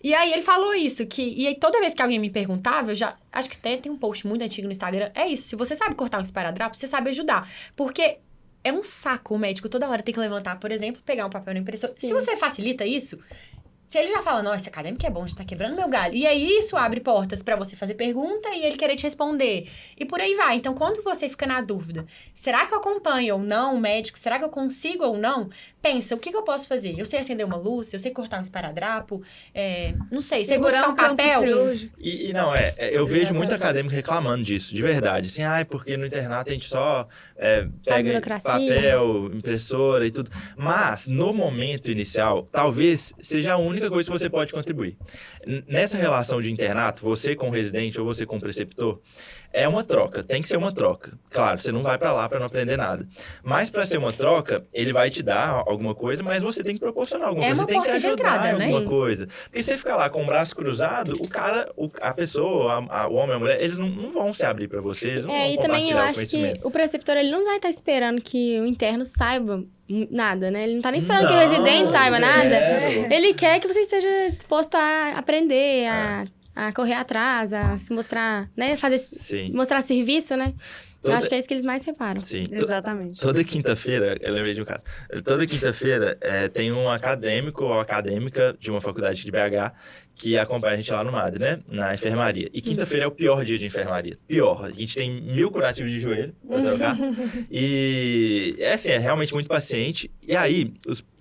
E aí ele falou isso, e aí toda vez que alguém me perguntava, eu já... Acho que até tem um post muito antigo no Instagram. É isso, se você sabe cortar um esparadrapo, você sabe ajudar. Porque é um saco o médico toda hora ter que levantar, por exemplo, pegar um papel na impressora. Sim. Se você facilita isso... Se ele já fala, não, esse acadêmico é bom, já tá quebrando meu galho. E aí, isso abre portas pra você fazer pergunta e ele querer te responder. E por aí vai. Então, quando você fica na dúvida, será que eu acompanho ou não o médico? Será que eu consigo ou não? Pensa, o que eu posso fazer? Eu sei acender uma luz, eu sei cortar um esparadrapo, não sei, sei buscar um papel. Eu vejo muito acadêmico reclamando disso, de verdade. Assim, porque no internato a gente só pega papel, impressora e tudo. Mas, no momento inicial, talvez seja a única coisa que você pode contribuir. Nessa relação de internato, você com o residente ou você com o preceptor, é uma troca, tem que ser uma troca. Claro, você não vai pra lá pra não aprender nada. Mas pra ser uma troca, ele vai te dar alguma coisa, mas você tem que proporcionar alguma coisa. Você tem que ajudar em alguma coisa. Porque se você ficar lá com o braço cruzado, o cara, a pessoa, o homem, a mulher, eles não vão se abrir pra você, eles não vão e também eu acho que o preceptor, ele não vai estar esperando que o interno saiba nada, né? Ele não tá nem esperando que o residente saiba nada. Ele quer que você esteja disposto a aprender, a correr atrás, a se mostrar, né? Mostrar serviço, né? Eu acho que é isso que eles mais reparam. Sim. Exatamente. Toda quinta-feira, eu lembrei de um caso. Toda quinta-feira tem um acadêmico ou acadêmica de uma faculdade de BH que acompanha a gente lá no MAD, né? Na enfermaria. E quinta-feira é o pior dia de enfermaria. Pior. A gente tem 1000 curativos de joelho pra trocar. E é realmente muito paciente. E aí,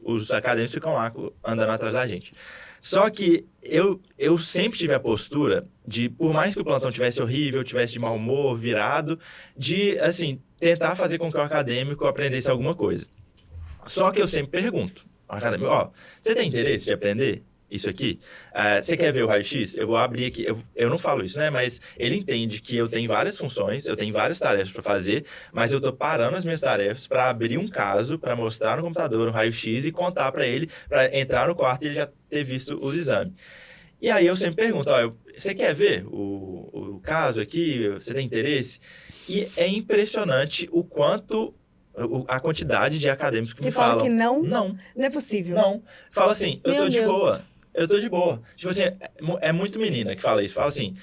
os acadêmicos ficam lá andando atrás da gente. Só que eu sempre tive a postura de, por mais que o plantão tivesse horrível, tivesse de mau humor, virado, de, assim, tentar fazer com que o acadêmico aprendesse alguma coisa. Só que eu sempre pergunto ao acadêmico, você tem interesse de aprender isso aqui? Você quer ver o raio-x? Eu vou abrir aqui. Eu não falo isso, né? Mas ele entende que eu tenho várias funções, eu tenho várias tarefas para fazer, mas eu tô parando as minhas tarefas para abrir um caso, para mostrar no computador um raio-x e contar para ele, para entrar no quarto e ele já ter visto os exames. E aí eu sempre pergunto, você quer ver o caso aqui? Você tem interesse? E é impressionante o quanto... a quantidade de acadêmicos que me falam que não? Não É possível. Não. Fala assim, eu tô de boa. Eu tô de boa. Tipo assim, é muito menina que fala isso. Fala assim,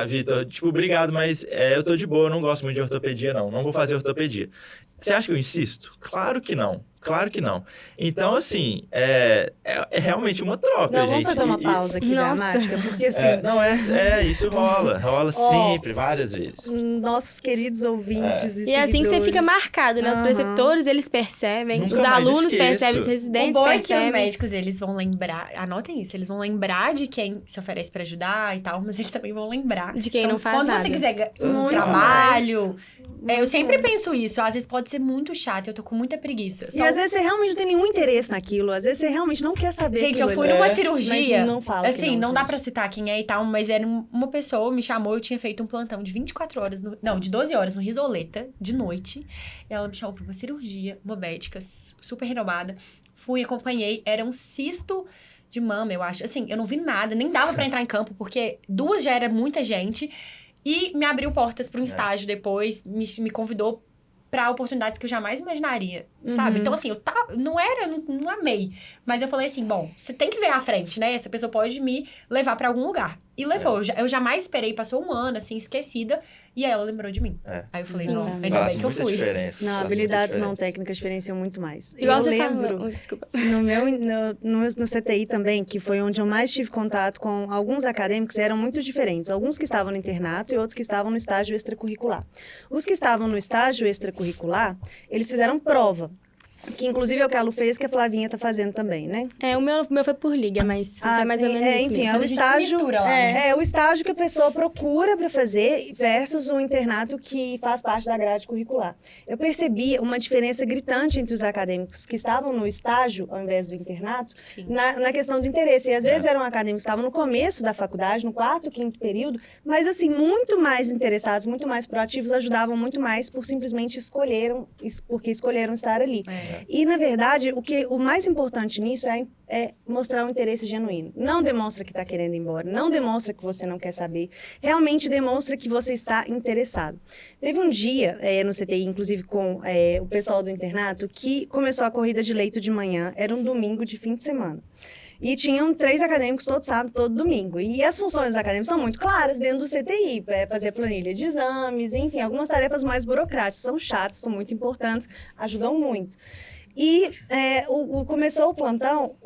Vitor, obrigado, mas eu tô de boa, eu não gosto muito de ortopedia, não. Não vou fazer ortopedia. Você acha que eu insisto? Claro que não. Claro que não. Então, assim, é realmente uma troca, Não, gente. vamos fazer uma pausa aqui dramática, porque assim... Isso rola sempre, várias vezes. Nossos queridos ouvintes e E é assim que você fica seguidores. marcado, né? Os preceptores, eles percebem, Nunca os mais alunos esqueço. percebem, os O residentes bom é que os percebem. médicos, eles vão lembrar, anotem isso, eles vão lembrar de quem se oferece pra ajudar e tal, mas eles também vão lembrar. De quem Então, não faz quando nada. você quiser Muito trabalho, eu Muito sempre mais. penso isso, às vezes pode ser muito chato, eu tô com muita preguiça. E às vezes você realmente não tem nenhum interesse naquilo, às vezes você realmente não quer saber Gente, eu aquilo fui ali. numa cirurgia, Mas não fala que assim, não dá gente. pra citar quem é e tal, mas era uma pessoa, me chamou, eu tinha feito um plantão de 24 horas, de 12 horas no Risoleta, de noite, e ela me chamou pra uma cirurgia, uma médica super renomada, fui, acompanhei, era um cisto de mama, eu acho, assim, eu não vi nada, nem dava pra entrar em campo, porque 2 já era muita gente, e me abriu portas pra um estágio depois, me convidou pra oportunidades que eu jamais imaginaria, sabe? Então, assim, não amei. Mas eu falei assim, bom, você tem que ver à frente, né? Essa pessoa pode me levar pra algum lugar. E levou. Eu jamais esperei, passou um ano, assim, esquecida. E aí ela lembrou de mim. Aí eu falei, não, ainda Faz bem que eu muita fui. diferença. Não, faz habilidades muita não diferença. técnicas diferenciam muito mais. Igual eu você lembro, falou. Desculpa. no CTI também, que foi onde eu mais tive contato com alguns acadêmicos, eram muito diferentes. Alguns que estavam no internato e outros que estavam no estágio extracurricular. Os que estavam no estágio extracurricular, eles fizeram prova. Que inclusive é o que a Lu fez, que a Flavinha tá fazendo também, né? O meu foi por liga, mas foi mais ou menos isso enfim, mesmo. é o Mas a gente se estágio. mistura lá, né? É o estágio que a pessoa procura para fazer versus o internato que faz parte da grade curricular. Eu percebi uma diferença gritante entre os acadêmicos que estavam no estágio ao invés do internato Sim. na questão do interesse. E às vezes eram acadêmicos que estavam no começo da faculdade, no 4º, 5º período, mas assim, muito mais interessados, muito mais proativos, ajudavam muito mais porque escolheram estar ali. E, na verdade, o mais importante nisso é mostrar um interesse genuíno. Não demonstra que está querendo ir embora, não demonstra que você não quer saber, realmente demonstra que você está interessado. Teve um dia no CTI, inclusive com o pessoal do internato, que começou a corrida de leito de manhã, era um domingo de fim de semana. E tinham 3 acadêmicos todo sábado, todo domingo. E as funções dos acadêmicos são muito claras dentro do CTI, fazer planilha de exames, enfim, algumas tarefas mais burocráticas, são chatas, são muito importantes, ajudam muito. E começou o plantão,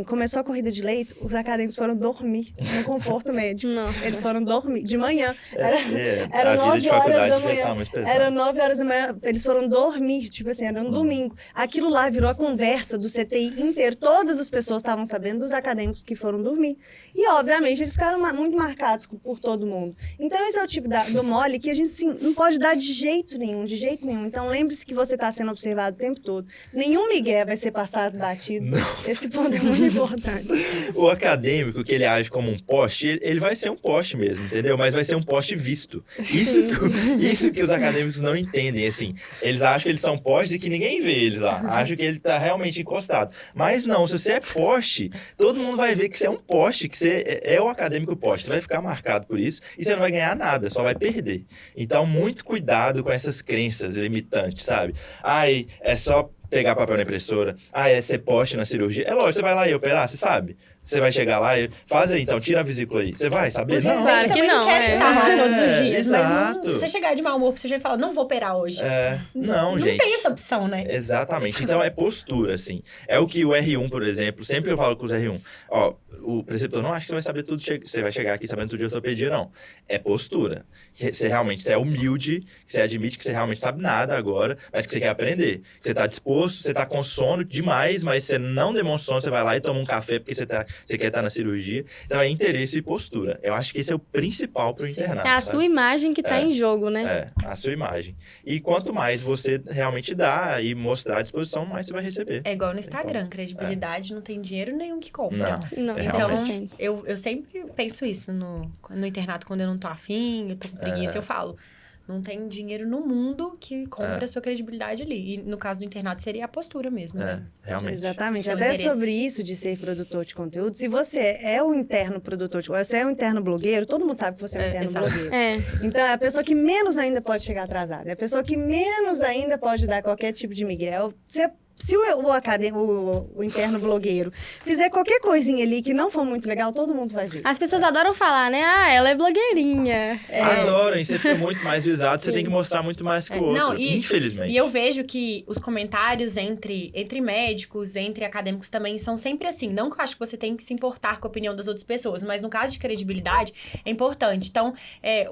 começou a corrida de leito, os acadêmicos foram dormir no conforto médico. Nossa. Eles foram dormir de manhã. A Era vida 9 de horas faculdade da já manhã. tá muito pesada. Era 9 horas da manhã, eles foram dormir, tipo assim, era um domingo. Aquilo lá virou a conversa do CTI inteiro. Todas as pessoas estavam sabendo dos acadêmicos que foram dormir. E, obviamente, eles ficaram muito marcados por todo mundo. Então, esse é o tipo do mole que a gente assim, não pode dar de jeito nenhum, de jeito nenhum. Então, lembre-se que você está sendo observado o tempo todo. Nenhum migué vai ser passado batido. Não. Esse ponto é muito importante. O acadêmico, que ele age como um poste, ele vai ser um poste mesmo, entendeu? Mas vai ser um poste visto. Isso que os acadêmicos não entendem, assim. Eles acham que eles são postes e que ninguém vê eles lá. Acham que ele tá realmente encostado. Mas não, se você é poste, todo mundo vai ver que você é um poste, que você é o acadêmico poste. Você vai ficar marcado por isso e você não vai ganhar nada, só vai perder. Então, muito cuidado com essas crenças limitantes, sabe? Ai, é só pegar papel na impressora, é ser poste na cirurgia. É lógico, você vai lá e operar, você sabe. Você vai chegar lá e faz aí, então, tira a vesícula aí. Você vai saber? Os Não. residentes Claro que também não não, querem estar lá todos os dias. Mas exato. se você chegar de mau humor, você já fala, não vou operar hoje. Não, gente. Não tem essa opção, né? Exatamente. Então, é postura, assim. É o que o R1, por exemplo, sempre eu falo com os R1. Ó, o preceptor não acha que você vai saber tudo, você vai chegar aqui sabendo tudo de ortopedia, não. É postura. Você é humilde, que você admite que você realmente sabe nada agora, mas que você quer aprender. Que você está disposto, você está com sono demais, mas você não demonstra sono, você vai lá e toma um café porque você quer estar na cirurgia. Então, é interesse e postura. Eu acho que esse é o principal para o internato. É a sabe? sua imagem que tá em jogo, né? A sua imagem. E quanto mais você realmente dá e mostrar à disposição, mais você vai receber. É igual no Instagram, credibilidade não tem dinheiro nenhum que compra. Não, Então, realmente. eu sempre penso isso no internato, quando eu não tô afim, eu tô com preguiça, eu falo. Não tem dinheiro no mundo que compre a sua credibilidade ali. E no caso do internato seria a postura mesmo, né? Realmente. Exatamente. Seu Até interesse. sobre isso de ser produtor de conteúdo, se você é o interno produtor de conteúdo, você é o interno blogueiro, todo mundo sabe que você é um interno exato. blogueiro. É. Então, é a pessoa que menos ainda pode chegar atrasada. É a pessoa que menos ainda pode dar qualquer tipo de migué. Você Se o interno blogueiro fizer qualquer coisinha ali que não for muito legal, todo mundo vai ver. As pessoas adoram falar, né? Ah, ela é blogueirinha. Adoram, e você fica muito mais visado, você tem que mostrar muito mais que o outro, Não, infelizmente. E eu vejo que os comentários entre médicos, entre acadêmicos também são sempre assim. Não que eu acho que você tem que se importar com a opinião das outras pessoas, mas no caso de credibilidade, é importante. Então,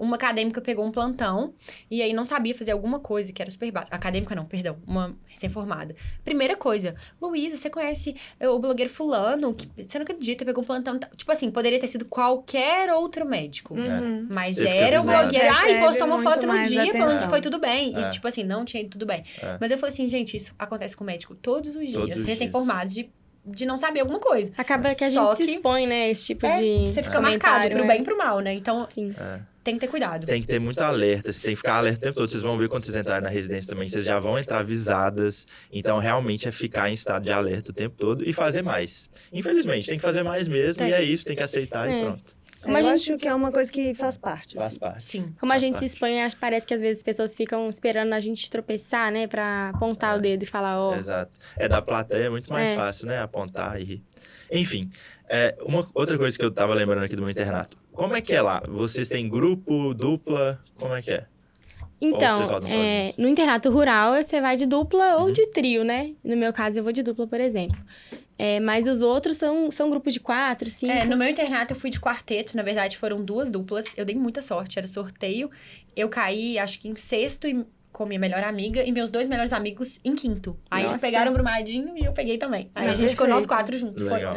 uma acadêmica pegou um plantão e aí não sabia fazer alguma coisa que era super básica. Acadêmica não, perdão, uma recém-formada. Primeira coisa, Luísa, você conhece o blogueiro fulano? Que você não acredita, pegou um plantão. Tipo assim, poderia ter sido qualquer outro médico. Mas Você fica era o visado. blogueiro. E postou uma Recebe foto no muito dia mais falando que atenção. foi tudo bem. E tipo assim, não tinha ido tudo bem. Mas eu falei assim, gente, isso acontece com o médico todos os Todos dias. os Recém-formados de não saber alguma coisa. Acaba que a Só gente se que- expõe, né? Esse tipo de Você fica marcado comentário, pro bem e pro mal, né? Então, Sim. tem que ter cuidado. Tem que ter muito alerta, você tem que ficar alerta o tempo todo. Vocês vão ver quando vocês entrarem na residência também, vocês já vão entrar avisadas. Então, realmente, é ficar em estado de alerta o tempo todo e fazer mais. Infelizmente, tem que fazer mais mesmo, e é isso, tem que aceitar e pronto. Como a Eu gente- acho que é uma coisa que faz parte. Faz assim. parte. Sim. Como a Faz gente se parte. expõe, parece que às vezes as pessoas ficam esperando a gente tropeçar, né? Pra apontar o dedo e falar, ó... Exato. Da plateia é muito mais fácil, né? Apontar e rir. Enfim, uma outra coisa que eu tava lembrando aqui do meu internato. Como é que é lá? Vocês têm grupo, dupla? Como é que é? Então, vocês rodam sozinhos? no internato rural, você vai de dupla ou de trio, né? No meu caso, eu vou de dupla, por exemplo. Mas os outros são grupos de 4, 5... No meu internato eu fui de quarteto, na verdade foram 2 duplas. Eu dei muita sorte, era sorteio. Eu caí, acho que em 6º com minha melhor amiga e meus 2 melhores amigos em 5º. Aí eles Nossa. pegaram o Brumadinho e eu peguei também. Aí a Ah, gente ficou nós perfeito. 4 juntos. Legal.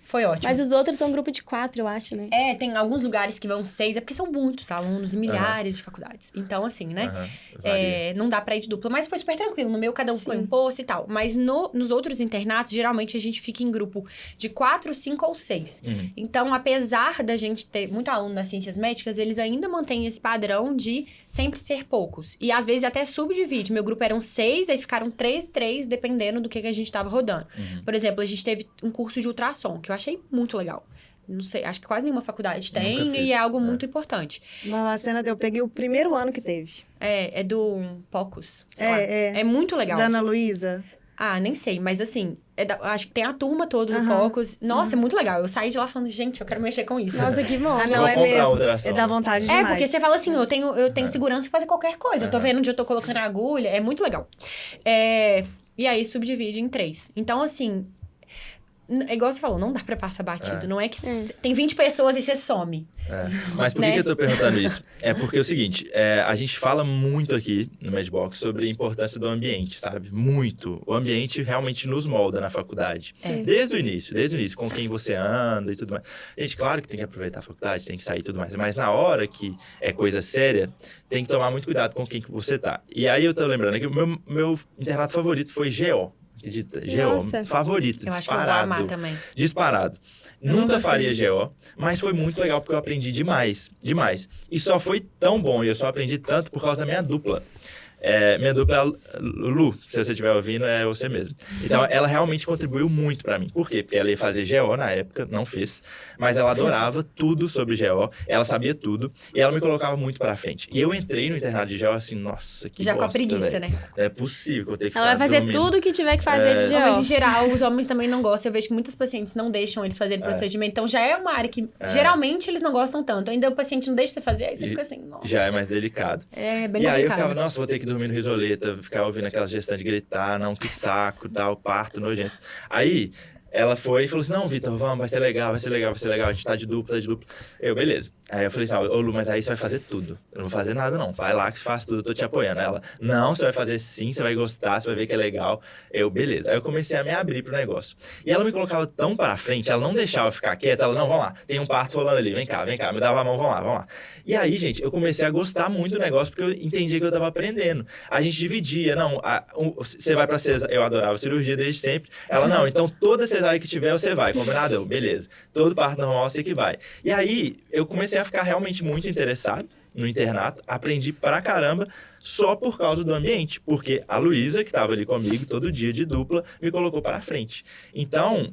Foi ótimo. Mas os outros são grupo de 4, eu acho, né? Tem alguns lugares que vão 6, é porque são muitos alunos e milhares de faculdades. Então, assim, né? Aham, varia. Não dá pra ir de dupla. Mas foi super tranquilo. No meu, cada um ficou em posto e tal. Mas nos outros internatos, geralmente, a gente fica em grupo de 4, 5 ou 6. Então, apesar da gente ter muito aluno nas ciências médicas, eles ainda mantêm esse padrão de sempre ser poucos. E, às vezes, até subdivide. Meu grupo eram 6, aí ficaram 3, dependendo do que a gente tava rodando. Por exemplo, a gente teve um curso de ultrassom, que eu achei muito legal. Não sei, acho que quase nenhuma faculdade Nunca tem fiz, e é algo muito importante. Na Lacena, eu peguei o primeiro ano que teve. É do POCUS, sei lá. É. É muito legal. Da Ana Luísa. Ah, nem sei, mas assim, acho que tem a turma toda do Aham. POCUS. Nossa, é muito legal. Eu saí de lá falando, gente, eu quero mexer com isso. Nossa, que bom. Ah, não, Vou é comprar mesmo. ultrassom. É da vontade demais. Porque você fala assim, eu tenho segurança pra fazer qualquer coisa. Eu tô vendo onde eu tô colocando a agulha. É muito legal. E aí, subdivide em 3. Então, assim... É igual você falou, não dá pra passar batido. Não é que tem 20 pessoas e você some. Mas por Né? que eu tô perguntando isso? É porque é o seguinte, a gente fala muito aqui no Medbox sobre a importância do ambiente, sabe? Muito. O ambiente realmente nos molda na faculdade. Desde o início, com quem você anda e tudo mais. Gente, claro que tem que aproveitar a faculdade, tem que sair e tudo mais. Mas na hora que é coisa séria, tem que tomar muito cuidado com quem que você tá. E aí eu tô lembrando que o meu internato favorito foi GO. Acredita? GO, Nossa. favorito, Eu acho que eu disparado. vou amar também. Disparado. Nunca faria GO, mas foi muito legal porque eu aprendi demais. E só foi tão bom e eu só aprendi tanto por causa da minha dupla. Minha dupla é a Lu, se você estiver ouvindo, é você mesmo. Então, ela realmente contribuiu muito pra mim. Por quê? Porque ela ia fazer GO na época, não fez, mas ela adorava tudo sobre GO, ela sabia tudo, e ela me colocava muito pra frente. E eu entrei no internato de GO assim, nossa, que Já com a bosta, preguiça, velho. né? É possível que eu tenha que Ela vai ficar fazer dormindo. tudo que tiver que fazer de Não, mas em GO. geral, os homens também não gostam. Eu vejo que muitas pacientes não deixam eles fazerem procedimento. Então, já é uma área que, geralmente, eles não gostam tanto. Ainda o paciente não deixa você fazer, aí você fica assim, nossa. Já é mais delicado. É bem E aí eu complicado. ficava, nossa, vou ter que dormir no risoleta, ficar ouvindo aquela gestante gritar, não, que saco, tal, parto nojento. Aí ela foi e falou assim, não, Vitor, vamos, vai ser legal, a gente tá de dupla, Eu, beleza. Aí eu falei assim, ô Lu, mas aí você vai fazer tudo. Eu não vou fazer nada não, vai lá que faz tudo, eu tô te apoiando. Ela, não, você vai fazer sim, você vai gostar, você vai ver que é legal. Eu, beleza. Aí eu comecei a me abrir pro negócio. E ela me colocava tão para frente, ela não deixava eu ficar quieta, ela, não, vamos lá, tem um parto rolando ali, vem cá, me dava a mão, vamos lá. E aí, gente, eu comecei a gostar muito do negócio, porque eu entendi que eu tava aprendendo. A gente dividia, não, você vai pra cesárea, eu adorava cirurgia desde sempre. Ela, não, então toda cesárea que tiver, você vai, combinado? Eu, beleza. Todo parto normal, você que vai. E aí, eu comecei a ficar realmente muito interessado no internato, aprendi pra caramba, só por causa do ambiente, porque a Luísa, que estava ali comigo todo dia de dupla, me colocou para frente. Então,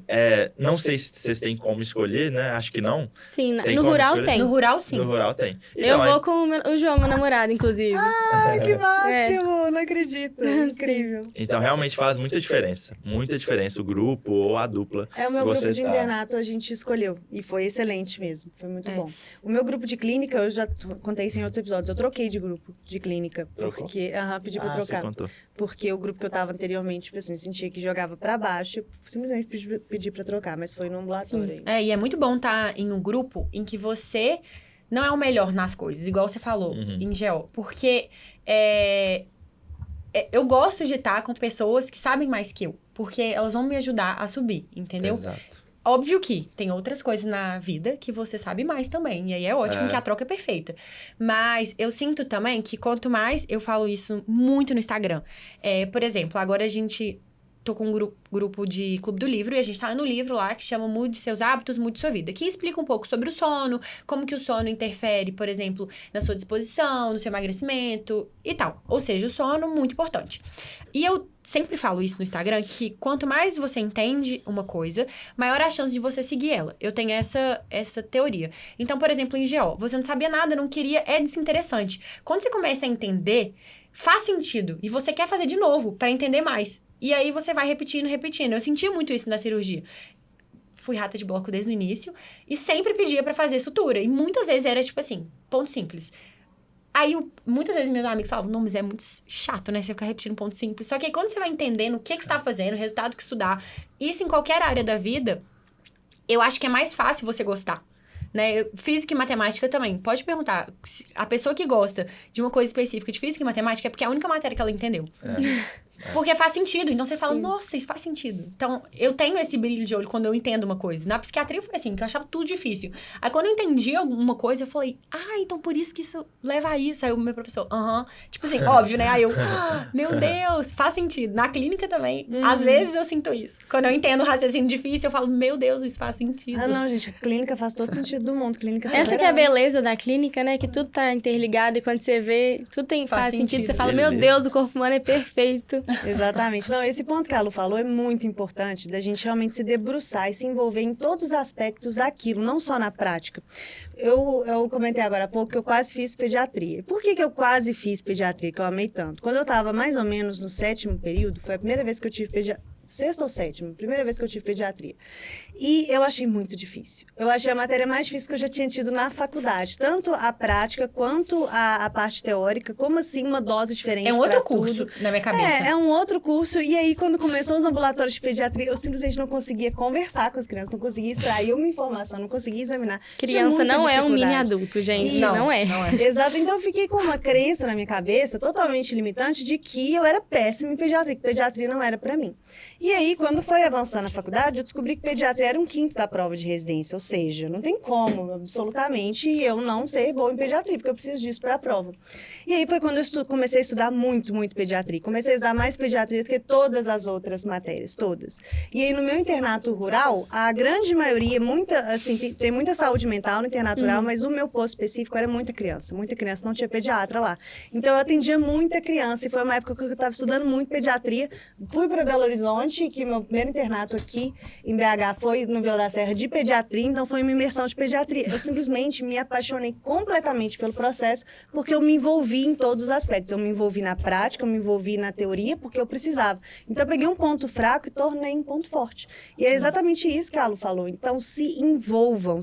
não sei se vocês têm como escolher, né? Acho que não. Sim, Tem no como rural escolher? tem. No rural, sim. No rural tem. Eu Então, vou com o João, meu namorado, inclusive. Ai, que máximo! Não acredito. Incrível. Então, realmente faz muita diferença o grupo ou a dupla. É o meu que você grupo de tá. internato, a gente escolheu. E foi excelente mesmo. Foi muito bom. O meu grupo de clínica, eu já contei isso em outros episódios. Eu troquei de grupo de clínica. Trocou? Porque, pedi pra Você trocar. contou. Porque o grupo que eu tava anteriormente, tipo assim, sentia que jogava pra baixo. Eu simplesmente pedi pra trocar, mas foi no ambulatório. ainda. E é muito bom estar em um grupo em que você não é o melhor nas coisas, igual você falou, em GO. Porque eu gosto de estar com pessoas que sabem mais que eu. Porque elas vão me ajudar a subir, entendeu? Exato. Óbvio que tem outras coisas na vida que você sabe mais também. E aí é ótimo que a troca é perfeita. Mas eu sinto também que quanto mais... Eu falo isso muito no Instagram. Por exemplo, agora a gente... Tô com um grupo de Clube do Livro e a gente tá no livro lá que chama Mude Seus Hábitos, Mude Sua Vida. Que explica um pouco sobre o sono, como que o sono interfere, por exemplo, na sua disposição, no seu emagrecimento e tal. Ou seja, o sono muito importante. E eu sempre falo isso no Instagram, que quanto mais você entende uma coisa, maior a chance de você seguir ela. Eu tenho essa teoria. Então, por exemplo, em GO, você não sabia nada, não queria, é desinteressante. Quando você começa a entender, faz sentido. E você quer fazer de novo, para entender mais. E aí você vai repetindo. Eu sentia muito isso na cirurgia. Fui rata de bloco desde o início e sempre pedia pra fazer sutura. E muitas vezes era tipo assim, ponto simples. Aí, muitas vezes meus amigos falavam, não, mas é muito chato, né? Você ficar repetindo ponto simples. Só que aí, quando você vai entendendo o que você tá fazendo, o resultado que estudar, isso em qualquer área da vida, eu acho que é mais fácil você gostar. Né? Física e matemática também. Pode perguntar, a pessoa que gosta de uma coisa específica de física e matemática é porque é a única matéria que ela entendeu. Porque faz sentido. Então, você fala, nossa, isso faz sentido. Então, eu tenho esse brilho de olho quando eu entendo uma coisa. Na psiquiatria foi assim, que eu achava tudo difícil. Aí, quando eu entendi alguma coisa, eu falei, então por isso que isso leva a isso. Aí, o meu professor, Tipo assim, óbvio, né? Aí eu, meu Deus, faz sentido. Na clínica também, às vezes eu sinto isso. Quando eu entendo o raciocínio difícil, eu falo, meu Deus, isso faz sentido. Não, gente, a clínica faz todo sentido do mundo. Clínica Essa que é a beleza da clínica, né? Que tudo tá interligado e quando você vê, tudo faz sentido. Você fala, meu Deus, o corpo humano é perfeito. Exatamente. Não, esse ponto que a Lu falou é muito importante, da gente realmente se debruçar e se envolver em todos os aspectos daquilo, não só na prática. Eu comentei agora há pouco que eu quase fiz pediatria. Por que eu quase fiz pediatria, que eu amei tanto? Quando eu estava mais ou menos no 7º período, foi a primeira vez que eu tive pediatria. 6º ou 7º, primeira vez que eu tive pediatria. E eu achei muito difícil. Eu achei a matéria mais difícil que eu já tinha tido na faculdade. Tanto a prática, quanto a parte teórica, como assim uma dose diferente. É um outro tudo. curso, na minha cabeça. É um outro curso. E aí, quando começou os ambulatórios de pediatria, eu simplesmente não conseguia conversar com as crianças, não conseguia extrair uma informação, não conseguia examinar. Criança não é um mini adulto, gente. Isso. Não é. Exato. Então, eu fiquei com uma crença na minha cabeça, totalmente limitante, de que eu era péssima em pediatria, que pediatria não era pra mim. E aí, quando foi avançando na faculdade, eu descobri que pediatria era 1/5 da prova de residência. Ou seja, não tem como, absolutamente, eu não ser boa em pediatria, porque eu preciso disso para a prova. E aí foi quando eu comecei a estudar muito pediatria. Comecei a estudar mais pediatria do que todas as outras matérias, todas. E aí, no meu internato rural, a grande maioria, tem muita saúde mental no internato rural, mas o meu posto específico era muita criança, não tinha pediatra lá. Então, eu atendia muita criança, e foi uma época que eu estava estudando muito pediatria. Fui para Belo Horizonte, que meu primeiro internato aqui em BH foi no Vila da Serra de pediatria, então foi uma imersão de pediatria. Eu simplesmente me apaixonei completamente pelo processo, porque eu me envolvi em todos os aspectos. Eu me envolvi na prática, eu me envolvi na teoria, porque eu precisava. Então, eu peguei um ponto fraco e tornei um ponto forte. E é exatamente isso que a Lu falou. Então, se envolvam.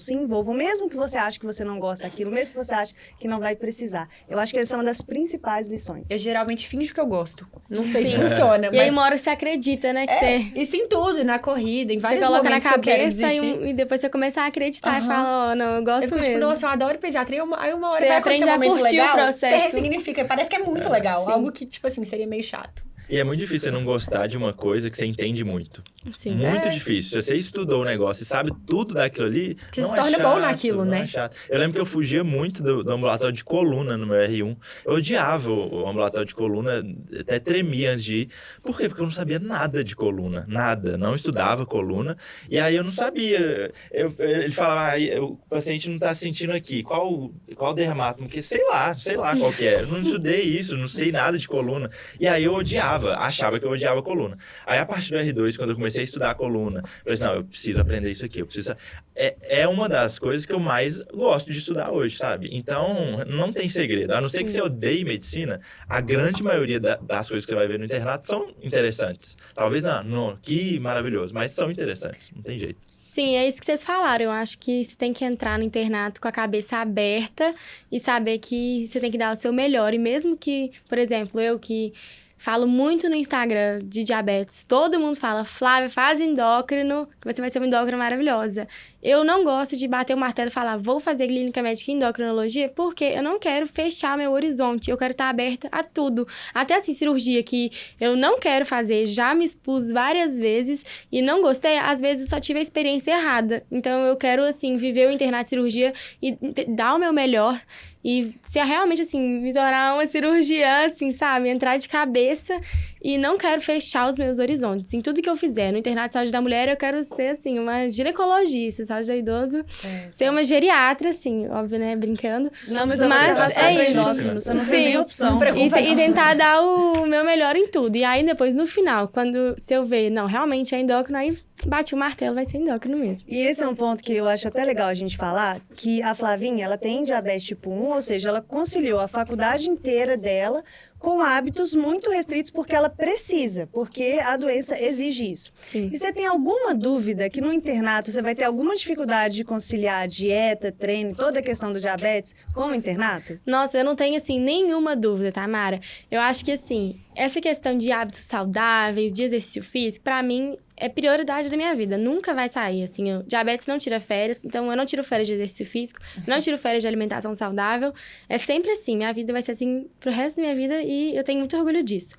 Mesmo que você ache que você não gosta daquilo, mesmo que você ache que não vai precisar. Eu acho que essa é uma das principais lições. Eu geralmente finjo que eu gosto. Não sei se funciona, E mas... aí, uma hora você acredita, né? Que Isso em tudo, na corrida, em você vários coloca na momentos que eu quero cabeça desistir. e depois você começa a acreditar e fala, não, eu gosto Eu fico mesmo. tipo, nossa, eu adoro pediatria, aí uma hora Você vai acontecer aprende um a momento curtir o legal, processo. você ressignifica, parece que é muito legal, Sim. algo que, tipo assim, seria meio chato. E é muito difícil você não gostar de uma coisa que você entende muito. Sim. Muito difícil. Se você estudou o negócio e sabe tudo daquilo ali, Você não se é torna chato, bom naquilo, não né? é chato. Eu lembro que eu fugia muito do ambulatório de coluna no meu R1. Eu odiava o ambulatório de coluna, até tremia antes de ir. Por quê? Porque eu não sabia nada de coluna. Nada. Não estudava coluna. E aí eu não sabia. Ele falava, o paciente não está sentindo aqui. Qual dermato? Porque sei lá qual que é. Eu não estudei isso, não sei nada de coluna. E aí eu odiava, achava que eu odiava coluna. Aí a partir do R2, quando eu comecei a estudar a coluna, eu falei assim, não, eu preciso aprender isso aqui, eu preciso... É uma das coisas que eu mais gosto de estudar hoje, sabe? Então, não tem segredo. A não ser que você odeie medicina, a grande maioria das coisas que você vai ver no internato são interessantes. Talvez não, que maravilhoso, mas são interessantes, não tem jeito. Sim, é isso que vocês falaram. Eu acho que você tem que entrar no internato com a cabeça aberta e saber que você tem que dar o seu melhor. E mesmo que, por exemplo, eu que falo muito no Instagram de diabetes, todo mundo fala, Flávia, faz endócrino, que você vai ser uma endócrina maravilhosa. Eu não gosto de bater o martelo e falar, vou fazer clínica médica em endocrinologia, porque eu não quero fechar meu horizonte, eu quero estar aberta a tudo. Até assim, cirurgia que eu não quero fazer, já me expus várias vezes e não gostei, às vezes só tive a experiência errada. Então eu quero, assim, viver o internato de cirurgia e dar o meu melhor e ser realmente, assim, me tornar uma cirurgiã, assim, sabe? Entrar de cabeça e não quero fechar os meus horizontes. Em tudo que eu fizer, no internato de saúde da mulher, eu quero ser, assim, uma ginecologista, saúde do idoso, ser uma geriatra, assim, óbvio, né? Brincando. Não, mas é isso. Você não tem nem opção. E tentar dar o meu melhor em tudo. E aí, depois, no final, se eu ver, não, realmente é endócrino, aí bate o martelo, vai ser endócrino mesmo. E esse é um ponto que eu acho até legal a gente falar, que a Flavinha, ela tem diabetes tipo 1, ou seja, ela conciliou a faculdade inteira dela com hábitos muito restritos porque ela precisa, porque a doença exige isso. Sim. E você tem alguma dúvida que no internato você vai ter alguma dificuldade de conciliar dieta, treino, toda a questão do diabetes com o internato? Nossa, eu não tenho, assim, nenhuma dúvida, Tamara. Eu acho que, assim, essa questão de hábitos saudáveis, de exercício físico, pra mim, é prioridade da minha vida. Nunca vai sair, assim. Diabetes não tira férias, então eu não tiro férias de exercício físico, não tiro férias de alimentação saudável. É sempre assim. Minha vida vai ser assim pro resto da minha vida e eu tenho muito orgulho disso.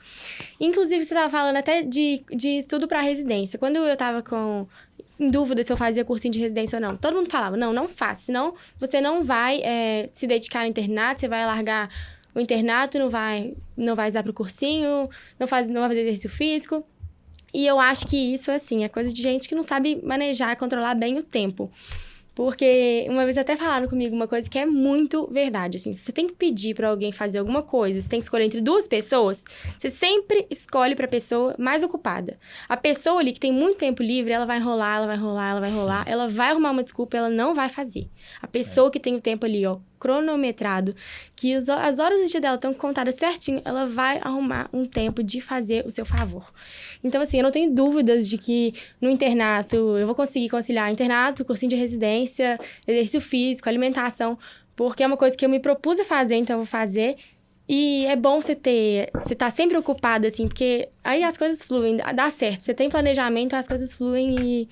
Inclusive, você tava falando até de estudo pra residência. Quando eu tava em dúvida se eu fazia cursinho de residência ou não, todo mundo falava, não faça, senão você não vai se dedicar no internato, você vai largar o internato, não vai usar pro cursinho, não vai fazer exercício físico. E eu acho que isso, assim, é coisa de gente que não sabe manejar, controlar bem o tempo. Porque uma vez até falaram comigo uma coisa que é muito verdade, assim. Se você tem que pedir pra alguém fazer alguma coisa, você tem que escolher entre duas pessoas, você sempre escolhe pra pessoa mais ocupada. A pessoa ali que tem muito tempo livre, ela vai enrolar, ela vai arrumar uma desculpa, ela não vai fazer. A pessoa que tem o tempo ali, cronometrado, que as horas do dia dela estão contadas certinho, ela vai arrumar um tempo de fazer o seu favor. Então, assim, eu não tenho dúvidas de que no internato eu vou conseguir conciliar internato, cursinho de residência, exercício físico, alimentação, porque é uma coisa que eu me propus a fazer, então eu vou fazer. E é bom você tá sempre ocupado, assim, porque aí as coisas fluem, dá certo. Você tem planejamento, as coisas fluem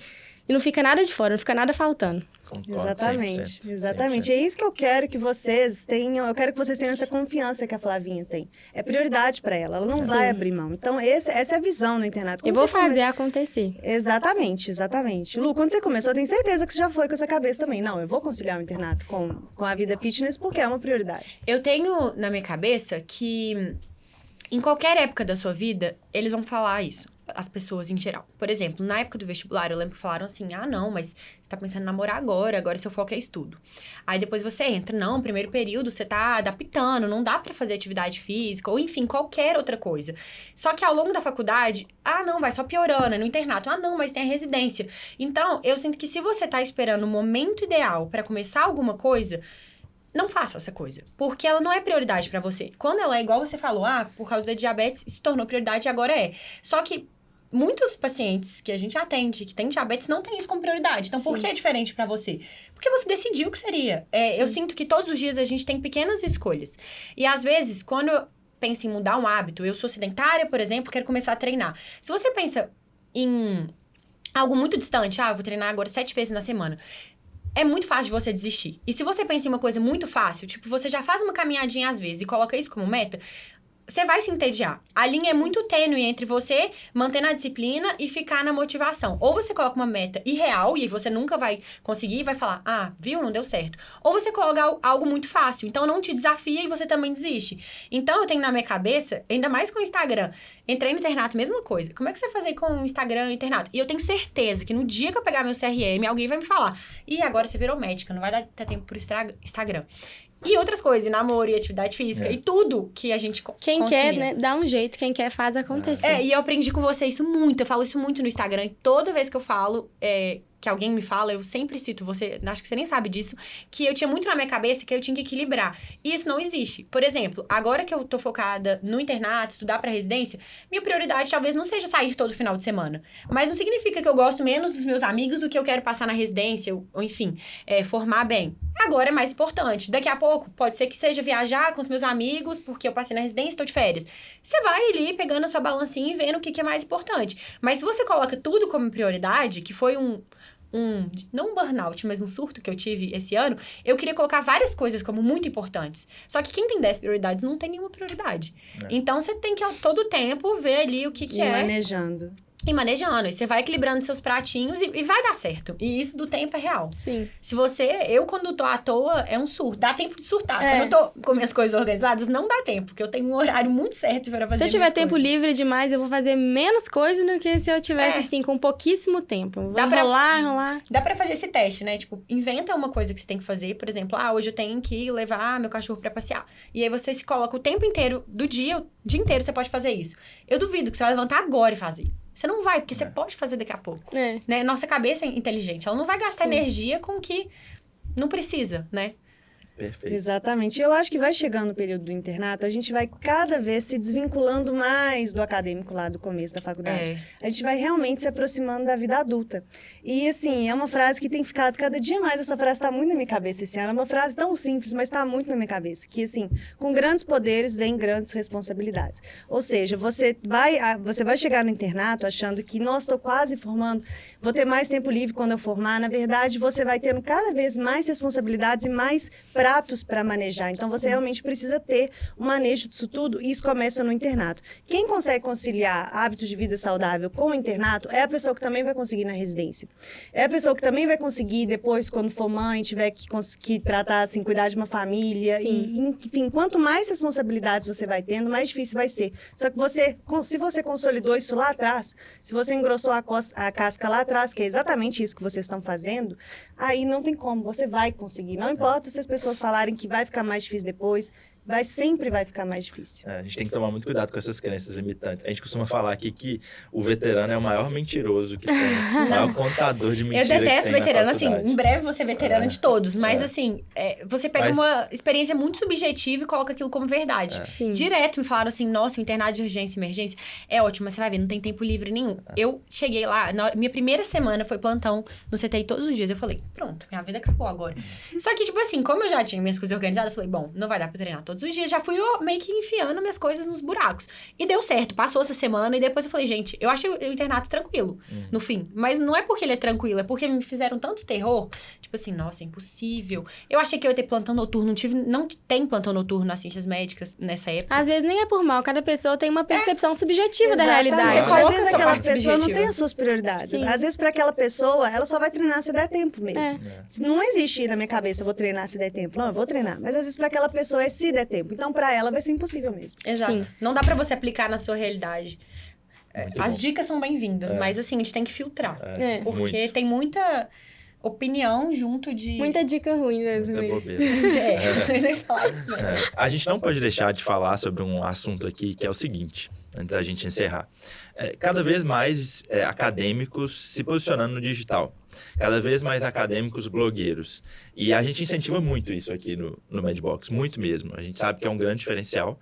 e não fica nada de fora, não fica nada faltando. Concordo, Exatamente, 100%, exatamente. 100%. É isso que eu quero que vocês tenham. Eu quero que vocês tenham essa confiança que a Flavinha tem. É prioridade para ela, ela não vai abrir mão. Então, essa é a visão no internato. Eu vou fazer acontecer. Exatamente. Lu, quando você começou, eu tenho certeza que você já foi com essa cabeça também. Não, eu vou conciliar o internato com a vida fitness porque é uma prioridade. Eu tenho na minha cabeça que em qualquer época da sua vida, eles vão falar isso. As pessoas em geral. Por exemplo, na época do vestibular, eu lembro que falaram assim, não, mas você tá pensando em namorar agora seu foco é estudo. Aí depois você entra, não, primeiro período você tá adaptando, não dá pra fazer atividade física, ou enfim, qualquer outra coisa. Só que ao longo da faculdade, não, vai só piorando, é no internato, não, mas tem a residência. Então, eu sinto que se você tá esperando o momento ideal pra começar alguma coisa, não faça essa coisa, porque ela não é prioridade pra você. Quando ela é igual você falou, por causa da diabetes, se tornou prioridade e agora é. Só que muitos pacientes que a gente atende, que têm diabetes, não têm isso como prioridade. Então, por que é diferente pra você? Porque você decidiu que seria. Eu sinto que todos os dias a gente tem pequenas escolhas. E, às vezes, quando eu penso em mudar um hábito, eu sou sedentária, por exemplo, quero começar a treinar. Se você pensa em algo muito distante, vou treinar agora 7 vezes na semana, é muito fácil de você desistir. E se você pensa em uma coisa muito fácil, tipo, você já faz uma caminhadinha às vezes e coloca isso como meta, você vai se entediar. A linha é muito tênue entre você manter na disciplina e ficar na motivação. Ou você coloca uma meta irreal e você nunca vai conseguir e vai falar, viu, não deu certo. Ou você coloca algo muito fácil, então não te desafia e você também desiste. Então eu tenho na minha cabeça, ainda mais com o Instagram, entrei no internato, mesma coisa. Como é que você vai fazer com o Instagram e o internato? E eu tenho certeza que no dia que eu pegar meu CRM, alguém vai me falar, agora você virou médica, não vai ter tempo por Instagram. E outras coisas, e namoro, e atividade física, e tudo que a gente Quem quer, né, dá um jeito, quem quer faz acontecer. E eu aprendi com você isso muito, eu falo isso muito no Instagram, e toda vez que eu falo, que alguém me fala, eu sempre cito você, acho que você nem sabe disso, que eu tinha muito na minha cabeça que eu tinha que equilibrar. E isso não existe. Por exemplo, agora que eu tô focada no internato, estudar pra residência, minha prioridade talvez não seja sair todo final de semana. Mas não significa que eu gosto menos dos meus amigos do que eu quero passar na residência, ou enfim, formar bem. Agora é mais importante. Daqui a pouco, pode ser que seja viajar com os meus amigos, porque eu passei na residência e estou de férias. Você vai ali pegando a sua balancinha e vendo o que é mais importante. Mas se você coloca tudo como prioridade, que foi não um burnout, mas um surto que eu tive esse ano, eu queria colocar várias coisas como muito importantes. Só que quem tem 10 prioridades não tem nenhuma prioridade. Então, você tem que, a todo tempo, ver ali o que é. Manejando. E manejando. E você vai equilibrando seus pratinhos e vai dar certo. E isso do tempo é real. Sim. Se eu quando tô à toa, é um surto. Dá tempo de surtar. Quando eu tô com minhas coisas organizadas, não dá tempo. Porque eu tenho um horário muito certo para fazer. Se eu tiver tempo livre demais, eu vou fazer menos coisa do que se eu tivesse, assim, com pouquíssimo tempo. Vou enrolar. Dá pra fazer esse teste, né? Tipo, inventa uma coisa que você tem que fazer. Por exemplo, hoje eu tenho que levar meu cachorro pra passear. E aí você se coloca o tempo inteiro do dia, o dia inteiro você pode fazer isso. Eu duvido que você vai levantar agora e fazer. Você não vai, porque você pode fazer daqui a pouco. Né? Nossa cabeça é inteligente. Ela não vai gastar energia com o que não precisa, né? Perfeito. Exatamente. Eu acho que vai chegando o período do internato, a gente vai cada vez se desvinculando mais do acadêmico lá do começo da faculdade. A gente vai realmente se aproximando da vida adulta. E, assim, é uma frase que tem ficado cada dia mais, essa frase está muito na minha cabeça esse ano. É uma frase tão simples, mas está muito na minha cabeça. Que, assim, com grandes poderes vem grandes responsabilidades. Ou seja, você vai chegar no internato achando que, nossa, estou quase formando, vou ter mais tempo livre quando eu formar. Na verdade, você vai tendo cada vez mais responsabilidades e mais pratos para manejar. Então, você realmente precisa ter um manejo disso tudo, e isso começa no internato. Quem consegue conciliar hábitos de vida saudável com o internato é a pessoa que também vai conseguir na residência. É a pessoa que também vai conseguir depois, quando for mãe, tiver que tratar, assim, cuidar de uma família. E, enfim, quanto mais responsabilidades você vai tendo, mais difícil vai ser. Só que se você consolidou isso lá atrás, se você engrossou a casca lá atrás, que é exatamente isso que vocês estão fazendo, aí não tem como, você vai conseguir. Não importa se as pessoas falarem que vai ficar mais difícil depois, sempre vai ficar mais difícil. A gente tem que tomar muito cuidado com essas crenças limitantes. A gente costuma falar aqui que o veterano é o maior mentiroso que tem, o maior contador de mentiras. Eu detesto veterano, assim, em breve vou ser veterana de todos, mas assim, você pega uma experiência muito subjetiva e coloca aquilo como verdade. Direto me falaram assim, nossa, o internato de urgência e emergência é ótimo, mas você vai ver, não tem tempo livre nenhum. Eu cheguei lá, minha primeira semana foi plantão no CTI todos os dias, eu falei, pronto, minha vida acabou agora. Só que, tipo assim, como eu já tinha minhas coisas organizadas, eu falei, bom, não vai dar pra treinar todos os dias, já fui meio que enfiando minhas coisas nos buracos. E deu certo, passou essa semana e depois eu falei, gente, eu achei o internato tranquilo, no fim. Mas não é porque ele é tranquilo, é porque me fizeram tanto terror, tipo assim, nossa, é impossível. Eu achei que eu ia ter plantão noturno, não tem plantão noturno nas ciências médicas nessa época. Às vezes nem é por mal, cada pessoa tem uma percepção subjetiva da realidade. Às vezes aquela pessoa não tem as suas prioridades. Às vezes para aquela pessoa, ela só vai treinar se der tempo mesmo. Não existe na minha cabeça, eu vou treinar se der tempo. Não, eu vou treinar. Mas às vezes para aquela pessoa é se der tempo. Então, para ela, vai ser impossível mesmo. Exato. Sim. Não dá para você aplicar na sua realidade. As dicas são bem-vindas, mas assim, a gente tem que filtrar. Porque tem muita opinião junto de... Muita dica ruim, né? Muita bobeira. Nem falar isso mesmo. A gente não pode deixar de falar sobre um assunto aqui, que é o seguinte, antes da gente encerrar. Cada vez mais acadêmicos se posicionando no digital. Cada vez mais acadêmicos blogueiros. E a gente incentiva muito isso aqui no Medbox, muito mesmo. A gente sabe que é um grande diferencial.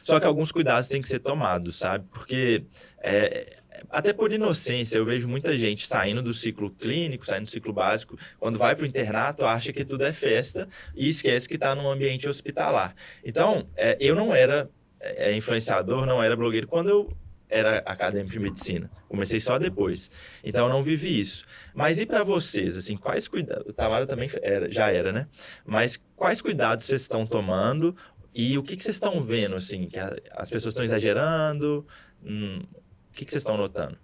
Só que alguns cuidados têm que ser tomados, sabe? Porque, até por inocência, eu vejo muita gente saindo do ciclo clínico, saindo do ciclo básico, quando vai para o internato, acha que tudo é festa e esquece que está num ambiente hospitalar. Então, eu não era influenciador, não era blogueiro quando eu era acadêmico de medicina. Comecei só depois. Então, eu não vivi isso. Mas e para vocês, assim, quais cuidados... O Tamara também já era, né? Mas quais cuidados vocês estão tomando E o que vocês estão vendo, assim? Que as pessoas estão exagerando? O que vocês estão notando?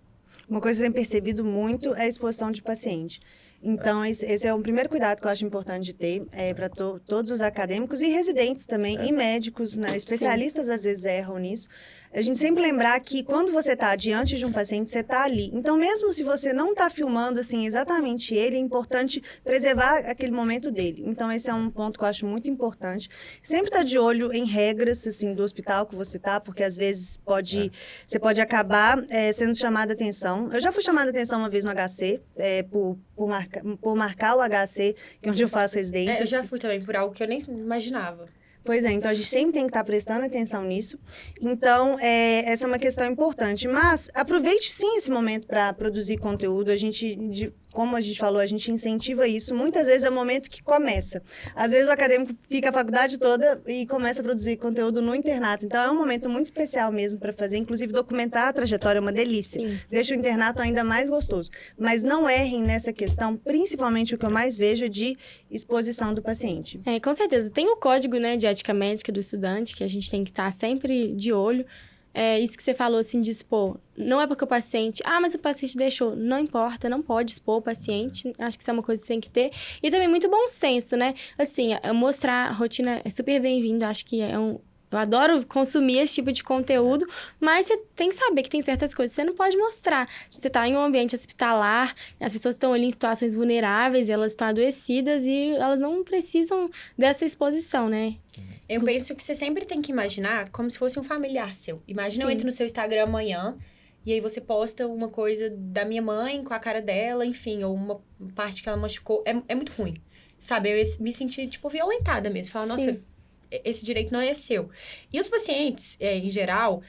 Uma coisa que eu tenho percebido muito é a exposição de paciente. Então, esse é um primeiro cuidado que eu acho importante de ter para todos os acadêmicos e residentes também, e médicos, né? Especialistas às vezes erram nisso. A gente sempre lembrar que quando você está diante de um paciente, você está ali. Então, mesmo se você não está filmando assim, exatamente ele, é importante preservar aquele momento dele. Então, esse é um ponto que eu acho muito importante. Sempre estar de olho em regras assim, do hospital que você está, porque às vezes você pode acabar sendo chamada a atenção. Eu já fui chamada a atenção uma vez no HC, por marcar o HC, que é onde eu faço residência. Eu já fui também por algo que eu nem imaginava. Pois é, então a gente sempre tem que estar prestando atenção nisso. Então, essa é uma questão importante. Mas aproveite sim esse momento para produzir conteúdo. Como a gente falou, a gente incentiva isso. Muitas vezes é o momento que começa. Às vezes o acadêmico fica a faculdade toda e começa a produzir conteúdo no internato. Então, é um momento muito especial mesmo para fazer. Inclusive, documentar a trajetória é uma delícia. Sim. Deixa o internato ainda mais gostoso. Mas não errem nessa questão, principalmente o que eu mais vejo é de exposição do paciente. Com certeza. Tem o código, né, de ética médica do estudante, que a gente tem que estar sempre de olho. Isso que você falou, assim, de expor. Não é porque o paciente... mas o paciente deixou. Não importa, não pode expor o paciente. Acho que isso é uma coisa que você tem que ter. E também muito bom senso, né? Assim, mostrar a rotina é super bem-vindo. Acho que eu adoro consumir esse tipo de conteúdo, mas você tem que saber que tem certas coisas que você não pode mostrar. Você está em um ambiente hospitalar, as pessoas estão ali em situações vulneráveis, elas estão adoecidas e elas não precisam dessa exposição, né? Eu penso que você sempre tem que imaginar como se fosse um familiar seu. Imagina eu entro no seu Instagram amanhã e aí você posta uma coisa da minha mãe com a cara dela, enfim, ou uma parte que ela machucou. É muito ruim, sabe? Eu me senti, tipo, violentada mesmo. Falar, nossa, esse direito não é seu. E os pacientes, em geral,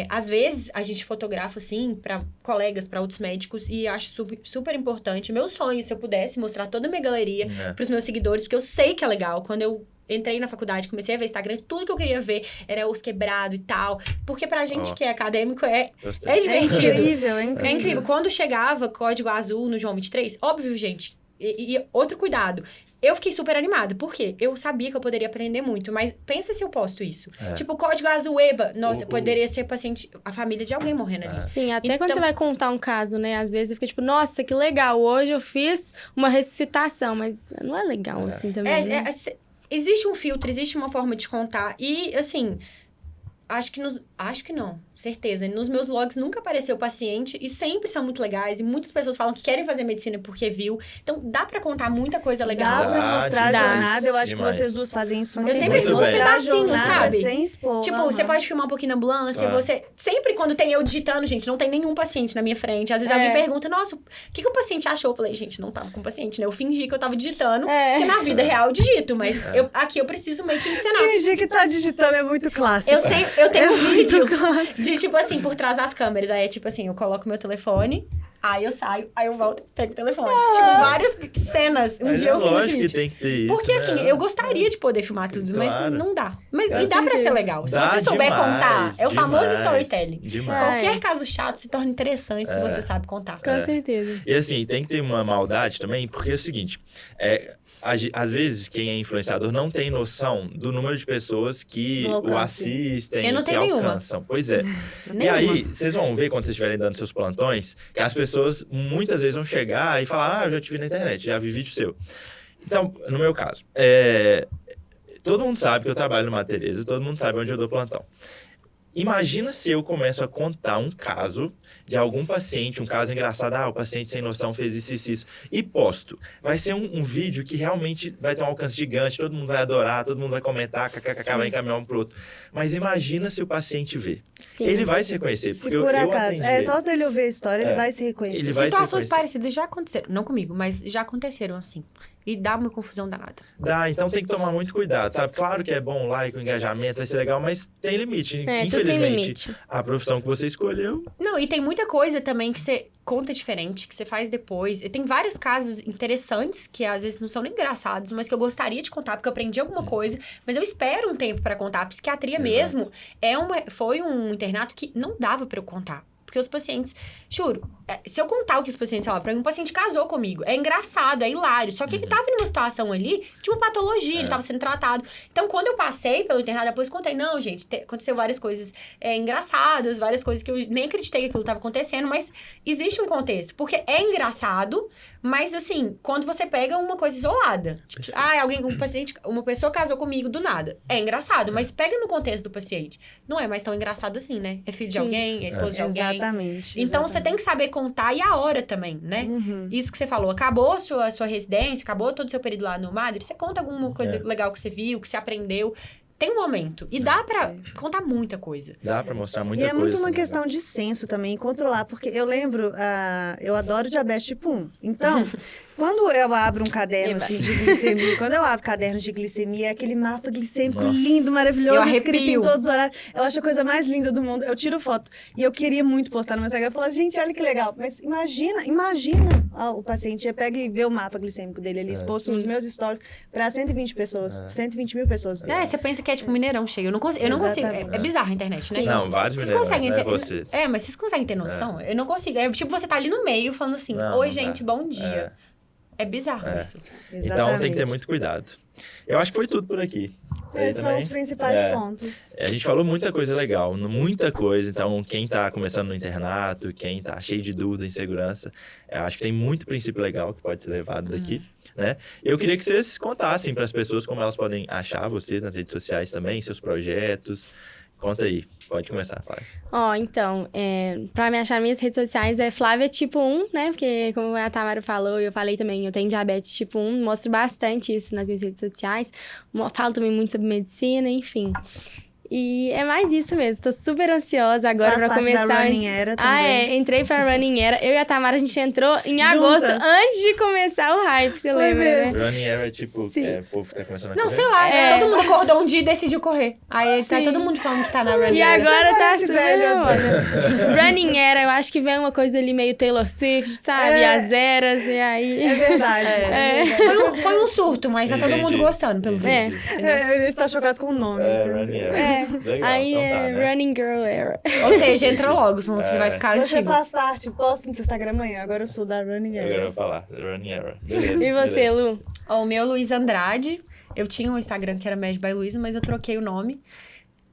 às vezes a gente fotografa, assim, para colegas, para outros médicos, e acho super importante. Meu sonho, se eu pudesse mostrar toda a minha galeria pros meus seguidores, porque eu sei que é legal. Quando eu entrei na faculdade, comecei a ver Instagram, tudo que eu queria ver era osso quebrado e tal. Porque pra gente que é acadêmico, é divertido. É incrível, é incrível. É incrível. Quando chegava Código Azul no João 23, óbvio, gente, e outro cuidado. Eu fiquei super animada. Por quê? Eu sabia que eu poderia aprender muito, mas pensa se eu posto isso. Tipo, Código Azul EBA. Nossa, poderia ser paciente, a família de alguém morrendo ali. Sim, até quando você vai contar um caso, né? Às vezes você fica tipo, nossa, que legal, hoje eu fiz uma ressuscitação, mas não é legal assim também. Né? Existe um filtro, existe uma forma de contar. E, assim, acho que não, certeza. Nos meus vlogs nunca apareceu paciente e sempre são muito legais. E muitas pessoas falam que querem fazer medicina porque viu. Então, dá pra contar muita coisa legal. Dá pra mostrar a jornada. Eu acho que vocês duas fazem isso muito bem. Eu sempre filmo uns pedacinhos, sabe? Sem expor. Tipo, você pode filmar um pouquinho na ambulância, você... Sempre quando tem eu digitando, gente, não tem nenhum paciente na minha frente. Às vezes alguém pergunta, nossa, o que o paciente achou? Eu falei, gente, não tava com paciente, né? Eu fingi que eu tava digitando, porque na vida real eu digito, mas aqui eu preciso meio que ensinar. Fingir que tá digitando é muito clássico. Eu tenho um vídeo de, tipo assim, por trás das câmeras. Aí é tipo assim, eu coloco meu telefone, aí eu saio, aí eu volto e pego o telefone. Tipo, várias cenas. Mas dia eu fiz esse que vídeo. tem que ter isso, porque né? assim, eu gostaria de poder filmar tudo, mas não dá. Mas, e dá pra ser legal. Se Dá você souber demais, contar, é o famoso demais, storytelling. Demais. Qualquer caso chato se torna interessante se você sabe contar. Com certeza. E assim, tem que ter uma maldade também, porque é o seguinte, às vezes quem é influenciador não tem noção do número de pessoas que o assistem, eu não tenho que nenhuma. alcançam. Pois é. E aí, vocês vão ver quando vocês estiverem dando seus plantões, que as pessoas muitas vezes vão chegar e falar, eu já te vi na internet, já vi vídeo seu. Então, no meu caso, todo mundo sabe que eu trabalho no Mater Teresa, todo mundo sabe onde eu dou plantão. Imagina se eu começo a contar um caso de algum paciente, um caso engraçado, o paciente sem noção fez isso, e posto. Vai ser um vídeo que realmente vai ter um alcance gigante, todo mundo vai adorar, todo mundo vai comentar, vai encaminhar um pro outro. Mas imagina se o paciente vê. Sim. Ele vai se reconhecer, Se porque por eu acaso, atendi ele. só dele ouvir a história, ele vai se reconhecer. Ele vai se Situações reconhecer. parecidas já aconteceram. Não comigo, mas já aconteceram assim. E dá uma confusão danada. Dá, então tem que tomar muito cuidado, sabe? Claro que é bom o like, o engajamento, vai ser legal, mas tem limite. Tudo tem Infelizmente, limite. a profissão que você escolheu... Não, e tem muita coisa também que você conta diferente, que você faz depois. E tem vários casos interessantes, que às vezes não são nem engraçados, mas que eu gostaria de contar, porque eu aprendi alguma coisa, mas eu espero um tempo pra contar. A psiquiatria mesmo foi um internato que não dava pra eu contar. Porque porque os pacientes, juro, se eu contar o que os pacientes falavam pra mim, um paciente casou comigo, é engraçado, é hilário, só que ele tava numa situação ali de uma patologia, ele tava sendo tratado. Então, quando eu passei pelo internato, depois contei, não, gente, aconteceu várias coisas engraçadas, várias coisas que eu nem acreditei que aquilo tava acontecendo, mas existe um contexto, porque é engraçado, mas assim, quando você pega uma coisa isolada, tipo, uma pessoa casou comigo do nada, é engraçado, mas pega no contexto do paciente, não é mais tão engraçado assim, né? É filho de alguém, é esposa de alguém. Exatamente. Então, você tem que saber contar e a hora também, né? Isso que você falou, acabou a sua residência, acabou todo o seu período lá no Madre, você conta alguma coisa legal que você viu, que você aprendeu. Tem um momento. E dá pra contar muita coisa. Dá pra mostrar muita coisa. E é muito uma também, questão de senso também, controlar. Porque eu lembro, eu adoro diabetes tipo 1. Então, quando eu abro um caderno assim, de glicemia, quando eu abro caderno de glicemia, é aquele mapa glicêmico lindo, maravilhoso, escrito em todos os horários. Eu acho a coisa mais linda do mundo. Eu tiro foto. E eu queria muito postar no meu Instagram. Eu falo, gente, olha que legal. Mas imagina, o paciente pega e vê o mapa glicêmico dele ali exposto nos meus stories para 120 pessoas, 120 mil pessoas. Você pensa que é tipo Mineirão cheio. Eu não consigo. É bizarro a internet, né? Não, vários vocês conseguem ter. Vocês. Mas vocês conseguem ter noção? Eu não consigo. É tipo, você tá ali no meio falando assim, oi, gente, bom dia. É bizarro isso. Exatamente. Então tem que ter muito cuidado. Eu acho que foi tudo por aqui. Esses são os principais pontos. A gente falou muita coisa legal, muita coisa. Então, quem tá começando no internato, quem tá cheio de dúvida, insegurança, eu acho que tem muito princípio legal que pode ser levado daqui, né? Eu queria que vocês contassem para as pessoas como elas podem achar vocês nas redes sociais também, seus projetos. Conta aí. Pode começar, Flávia. Então, pra me achar nas minhas redes sociais é Flávia tipo 1, né? Porque, como a Tamara falou, eu falei também, eu tenho diabetes tipo 1, mostro bastante isso nas minhas redes sociais. Falo também muito sobre medicina, enfim. E é mais isso mesmo, tô super ansiosa agora pra começar. Da Running Era também. Entrei pra Running Era. Eu e a Tamara, a gente entrou em agosto, antes de começar o hype, você lembra, né? Running Era, tipo, o povo que tá começando a correr. Não, sei lá, acho que todo mundo acordou um dia e decidiu correr. Aí tá todo mundo falando que tá na Running Era. E agora tá super Running Era, eu acho que vem uma coisa ali meio Taylor Swift, sabe? As eras, e aí... É verdade. Foi um surto, mas tá todo mundo gostando, pelo visto. A gente tá chocado com o nome. Running Era. Legal, aí então tá, né? Running Girl Era. Ou seja, entra logo, senão você vai ficar Você antigo. faz parte, posta no seu Instagram amanhã. Agora eu sou da Running Era. Agora eu vou falar, Running Era. Beleza, E você, Lu? O meu Luiz Andrade. Eu tinha um Instagram que era Med by Luiza, mas eu troquei o nome.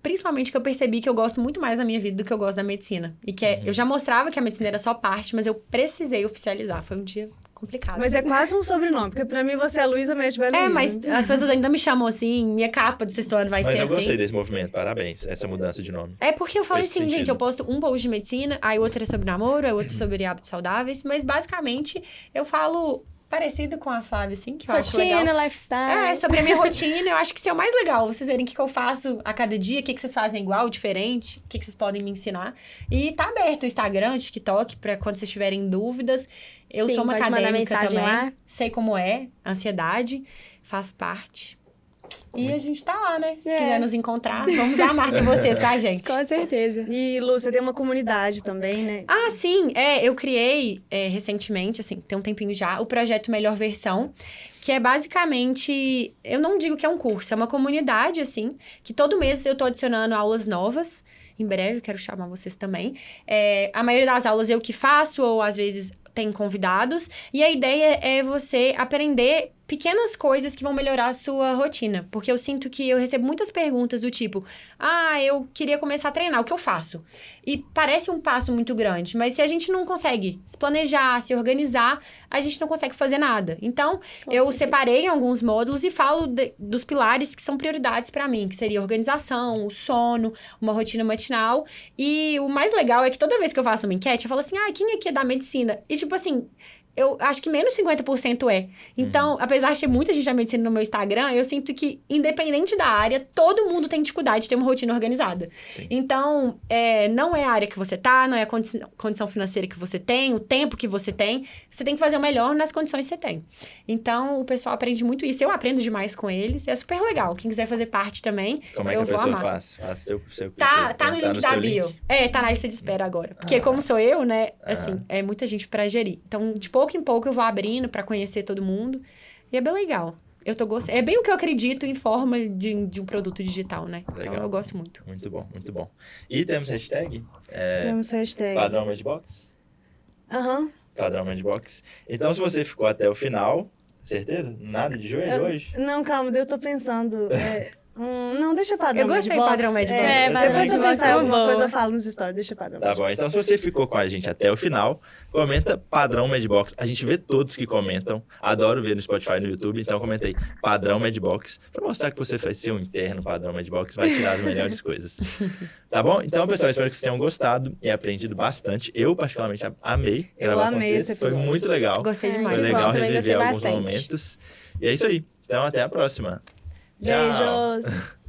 Principalmente que eu percebi que eu gosto muito mais da minha vida do que eu gosto da medicina. E que eu já mostrava que a medicina era só parte, mas eu precisei oficializar. Foi um dia complicado. Mas é quase um sobrenome, porque pra mim você é Luísa Med by Luiza. Mas as pessoas ainda me chamam assim, minha capa do sexto ano vai ser assim. Mas eu gostei desse movimento, parabéns, essa mudança de nome. É porque eu falei Faz assim, sentido. gente, eu posto um post de medicina, aí outro é sobre namoro, aí outro é sobre hábitos saudáveis, mas basicamente eu falo parecido com a Flávia, assim, que eu acho legal. Rotina, lifestyle. Sobre a minha rotina, eu acho que isso é o mais legal. Vocês verem o que eu faço a cada dia, o que vocês fazem igual, diferente, o que vocês podem me ensinar. E tá aberto o Instagram, o TikTok, pra quando vocês tiverem dúvidas. Eu sou uma acadêmica também. Lá. Sei como é, ansiedade, faz parte. E a gente tá lá, né? Se quiser nos encontrar, vamos amar com vocês, com a gente. Com certeza. E, Lu, você tem uma comunidade também, né? Ah, sim. Eu criei recentemente, assim, tem um tempinho já, o projeto Melhor Versão, que é basicamente... Eu não digo que é um curso, é uma comunidade, assim, que todo mês eu tô adicionando aulas novas. Em breve, eu quero chamar vocês também. A maioria das aulas eu que faço, ou às vezes tem convidados. E a ideia é você aprender pequenas coisas que vão melhorar a sua rotina. Porque eu sinto que eu recebo muitas perguntas do tipo... eu queria começar a treinar, o que eu faço? E parece um passo muito grande, mas se a gente não consegue se planejar, se organizar, a gente não consegue fazer nada. Então, eu separei alguns módulos e falo dos pilares que são prioridades para mim, que seria organização, o sono, uma rotina matinal. E o mais legal é que toda vez que eu faço uma enquete, eu falo assim, quem aqui é da medicina? E tipo assim... Eu acho que menos 50% é. Então, apesar de ter muita gente da medicina no meu Instagram, eu sinto que, independente da área, todo mundo tem dificuldade de ter uma rotina organizada. Sim. Então, não é a área que você tá, não é a condição financeira que você tem, o tempo que você tem. Você tem que fazer o melhor nas condições que você tem. Então, o pessoal aprende muito isso. Eu aprendo demais com eles. É super legal. Quem quiser fazer parte também, como é que eu a vou pessoa amar. faz? Faz seu Tá no link da bio. Tá na lista de espera agora. Porque como sou eu, né, assim, é muita gente pra gerir. Então, de pouco em pouco eu vou abrindo pra conhecer todo mundo. E é bem legal. eu tô gostando. É bem o que eu acredito em forma de um produto digital, né? Legal. Então eu gosto muito. Muito bom, muito bom. E temos hashtag? Temos hashtag. Padrão Madbox? Aham. Padrão Madbox. Então, se você ficou até o final, certeza? Nada de joelho hoje? Não, calma, eu tô pensando. Não, deixa padrão. Eu gostei Madbox. padrão Madbox. Padrão Depois se eu Madbox pensar em é alguma boa. coisa, eu falo nos stories. Deixa padrão. Tá bom, então se você ficou com a gente até o final, comenta padrão Madbox. A gente vê todos que comentam. Adoro ver no Spotify e no YouTube, então comenta aí, padrão Madbox, pra mostrar que você faz seu interno padrão Madbox, vai tirar as melhores coisas. Tá bom? Então, pessoal, espero que vocês tenham gostado e aprendido bastante. Eu, particularmente, amei gravar com amei vocês. esse Foi episódio. muito legal. Gostei Ai, demais. Foi muito bom, legal também reviver gostei alguns bastante. momentos. E é isso aí. Então, até a próxima. Tchau. Beijos.